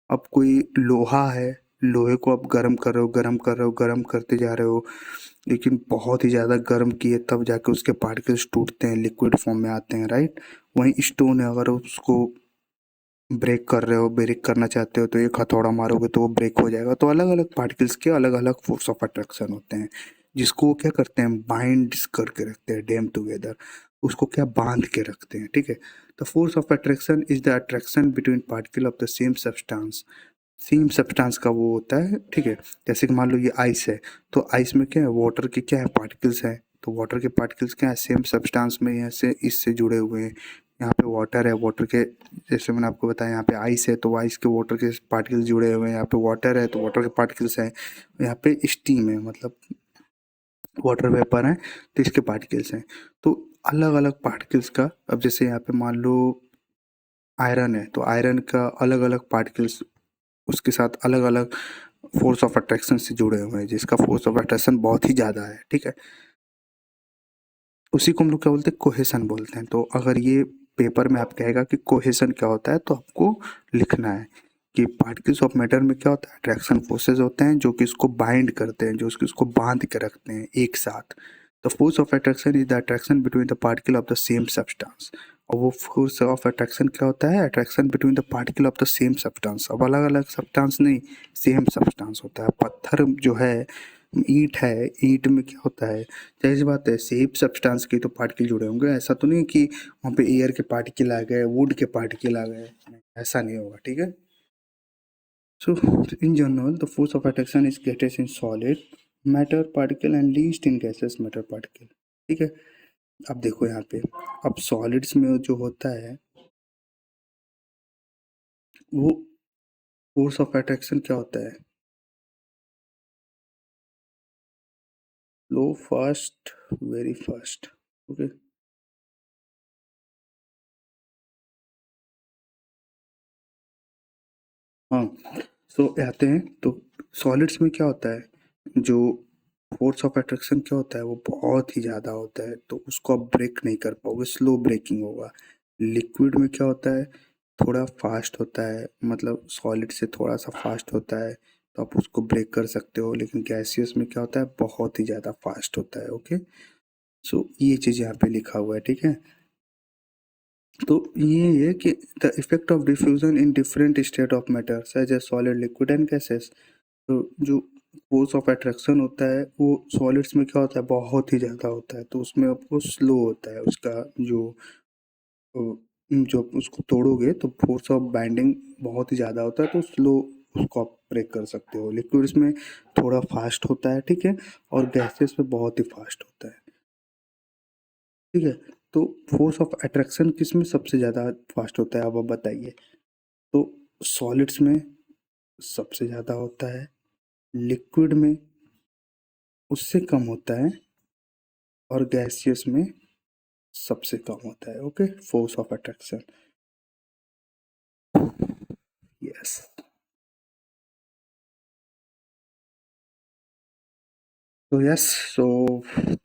Speaker 1: अब कोई लोहा है, लोहे को आप गर्म कर रहे हो, गर्म कर रहे हो, गर्म करते जा रहे हो, लेकिन बहुत ही ज़्यादा गर्म किए तब जाके उसके पार्टिकल्स टूटते हैं, लिक्विड फॉर्म में आते हैं, राइट। वहीं स्टोन है, अगर उसको ब्रेक कर रहे हो, ब्रेक करना चाहते हो तो एक हथौड़ा मारोगे तो वो ब्रेक हो जाएगा। तो अलग अलग पार्टिकल्स के अलग अलग फोर्स ऑफ अट्रैक्शन होते हैं, जिसको वो क्या करते हैं, बाइंड करके रखते हैं, डैम टुगेदर, उसको क्या बांध के रखते हैं, ठीक है। The force of attraction is the attraction between particle of the same substance. Same substance का वो होता है, ठीक है। जैसे कि मान लो ये आइस है, तो आइस में क्या है, वाटर के क्या है, पार्टिकल्स हैं, तो वाटर के पार्टिकल्स क्या है, सेम सब्सटेंस में यहाँ से इससे जुड़े हुए हैं। यहाँ पे वाटर है, वाटर के, जैसे मैंने आपको बताया यहाँ पे आइस है तो आइस के वाटर के पार्टिकल्स जुड़े हुए हैं, यहाँ पे वाटर है तो वाटर के पार्टिकल्स हैं, यहाँ पे स्टीम है, मतलब वाटर वेपर है तो इसके पार्टिकल्स हैं। तो अलग अलग पार्टिकल्स का, अब जैसे यहाँ पे मान लो आयरन है, तो आयरन का अलग अलग पार्टिकल्स उसके साथ अलग अलग फोर्स ऑफ अट्रैक्शन से जुड़े हुए हैं, जिसका फोर्स ऑफ अट्रैक्शन बहुत ही ज़्यादा है, ठीक है। उसी को हम लोग क्या बोलते हैं, कोहेशन बोलते हैं। तो अगर ये पेपर में आप कहेगा कि कोहेशन क्या होता है, तो आपको लिखना है कि पार्टिकल्स ऑफ मैटर में क्या होता है, अट्रैक्शन फोर्सेज होते हैं जो कि इसको बाइंड करते हैं, जो इसको बांध के रखते हैं एक साथ। The force of attraction is the attraction between the particle of the same substance. और वो फोर्स ऑफ अट्रैक्शन क्या होता है, attraction between the particle of the same substance. अब अलग अलग सब्सटेंस नहीं, सेम सब्सटेंस होता है। पत्थर जो है, ईंट है, ईंट में क्या होता है, जाहिर सी बात है सेम सब्सटेंस के तो पार्टिकल जुड़े होंगे, ऐसा तो नहीं कि वहाँ पे एयर के पार्टिकल आ गए, वुड के पार्टिकल आ गए, ऐसा नहीं होगा, ठीक है। So in general the force of attraction is greatest in solid matter particle and least in gases matter particle, ठीक है। अब देखो यहाँ पे, अब सॉलिड्स में जो होता है वो फोर्स ऑफ अट्रैक्शन क्या होता है, लो फास्ट, वेरी फास्ट, ओके। हाँ, सो आते हैं तो सॉलिड्स में क्या होता है, जो फोर्स ऑफ अट्रैक्शन क्या होता है, वो बहुत ही ज़्यादा होता है, तो उसको आप ब्रेक नहीं कर पाओगे, स्लो ब्रेकिंग होगा। लिक्विड में क्या होता है, थोड़ा फास्ट होता है, मतलब सॉलिड से थोड़ा सा फास्ट होता है, तो आप उसको ब्रेक कर सकते हो, लेकिन गैसियस में क्या होता है, बहुत ही ज़्यादा फास्ट होता है, ओके। सो ये चीज़ यहाँ पे लिखा हुआ है, ठीक है। तो ये है कि the effect of diffusion in different state of matter such as solid, liquid and gases. तो जो फोर्स ऑफ अट्रैक्शन होता है वो सॉलिड्स में क्या होता है, बहुत ही ज़्यादा होता है, तो उसमें आपको स्लो होता है उसका जो जब उसको तोड़ोगे तो फोर्स ऑफ बाइंडिंग बहुत ही ज़्यादा होता है, तो स्लो उसको आप ब्रेक कर सकते हो। लिक्विड्स में थोड़ा फास्ट होता है, ठीक है, और गैसेस में बहुत ही फास्ट होता है, ठीक है। तो फोर्स ऑफ अट्रैक्शन किस में सबसे ज़्यादा फास्ट होता है, अब आप बताइए। तो सॉलिड्स में सबसे ज़्यादा होता है, लिक्विड में उससे कम होता है, और गैसियस में सबसे कम होता है। Okay, force of attraction, yes. तो yes, so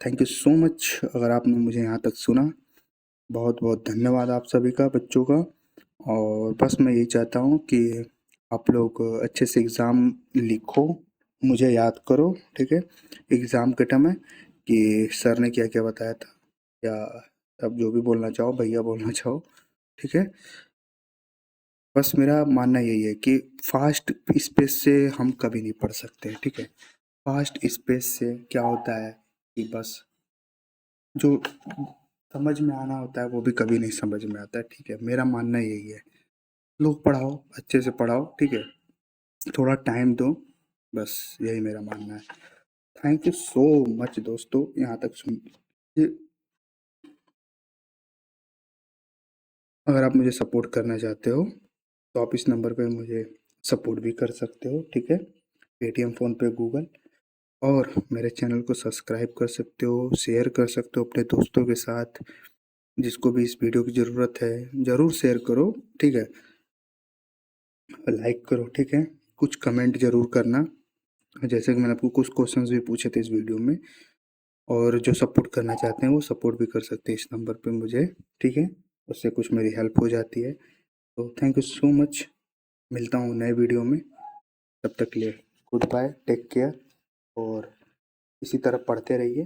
Speaker 1: thank you so much, अगर आपने मुझे यहाँ तक सुना, बहुत बहुत धन्यवाद आप सभी का, बच्चों का। और बस मैं यही चाहता हूँ कि आप लोग अच्छे से एग्ज़ाम लिखो, मुझे याद करो, ठीक है। एग्ज़ाम के टाइम में कि सर ने क्या क्या बताया था, या अब जो भी बोलना चाहो, भैया बोलना चाहो, ठीक है। बस मेरा मानना यही है कि फास्ट स्पेस से हम कभी नहीं पढ़ सकते, ठीक है। फास्ट स्पेस से क्या होता है कि बस जो समझ में आना होता है वो भी कभी नहीं समझ में आता है, ठीक है। मेरा मानना यही है, लोग पढ़ाओ, अच्छे से पढ़ाओ, ठीक है, थोड़ा टाइम दो, बस यही मेरा मानना है। थैंक यू सो मच दोस्तों, यहाँ तक सुन। ये अगर आप मुझे सपोर्ट करना चाहते हो तो आप इस नंबर पे मुझे सपोर्ट भी कर सकते हो, ठीक है। Paytm, PhonePe, Google. और मेरे चैनल को सब्सक्राइब कर सकते हो, शेयर कर सकते हो अपने दोस्तों के साथ, जिसको भी इस वीडियो की ज़रूरत है ज़रूर शेयर करो, ठीक है। लाइक करो, ठीक है। कुछ कमेंट ज़रूर करना, जैसे कि मैंने आपको कुछ क्वेश्चंस भी पूछे थे इस वीडियो में। और जो सपोर्ट करना चाहते हैं वो सपोर्ट भी कर सकते हैं इस नंबर पे मुझे, ठीक है। उससे कुछ मेरी हेल्प हो जाती है। तो थैंक यू सो मच, मिलता हूँ नए वीडियो में, तब तक के लिए गुड बाय, टेक केयर, और इसी तरह पढ़ते रहिए।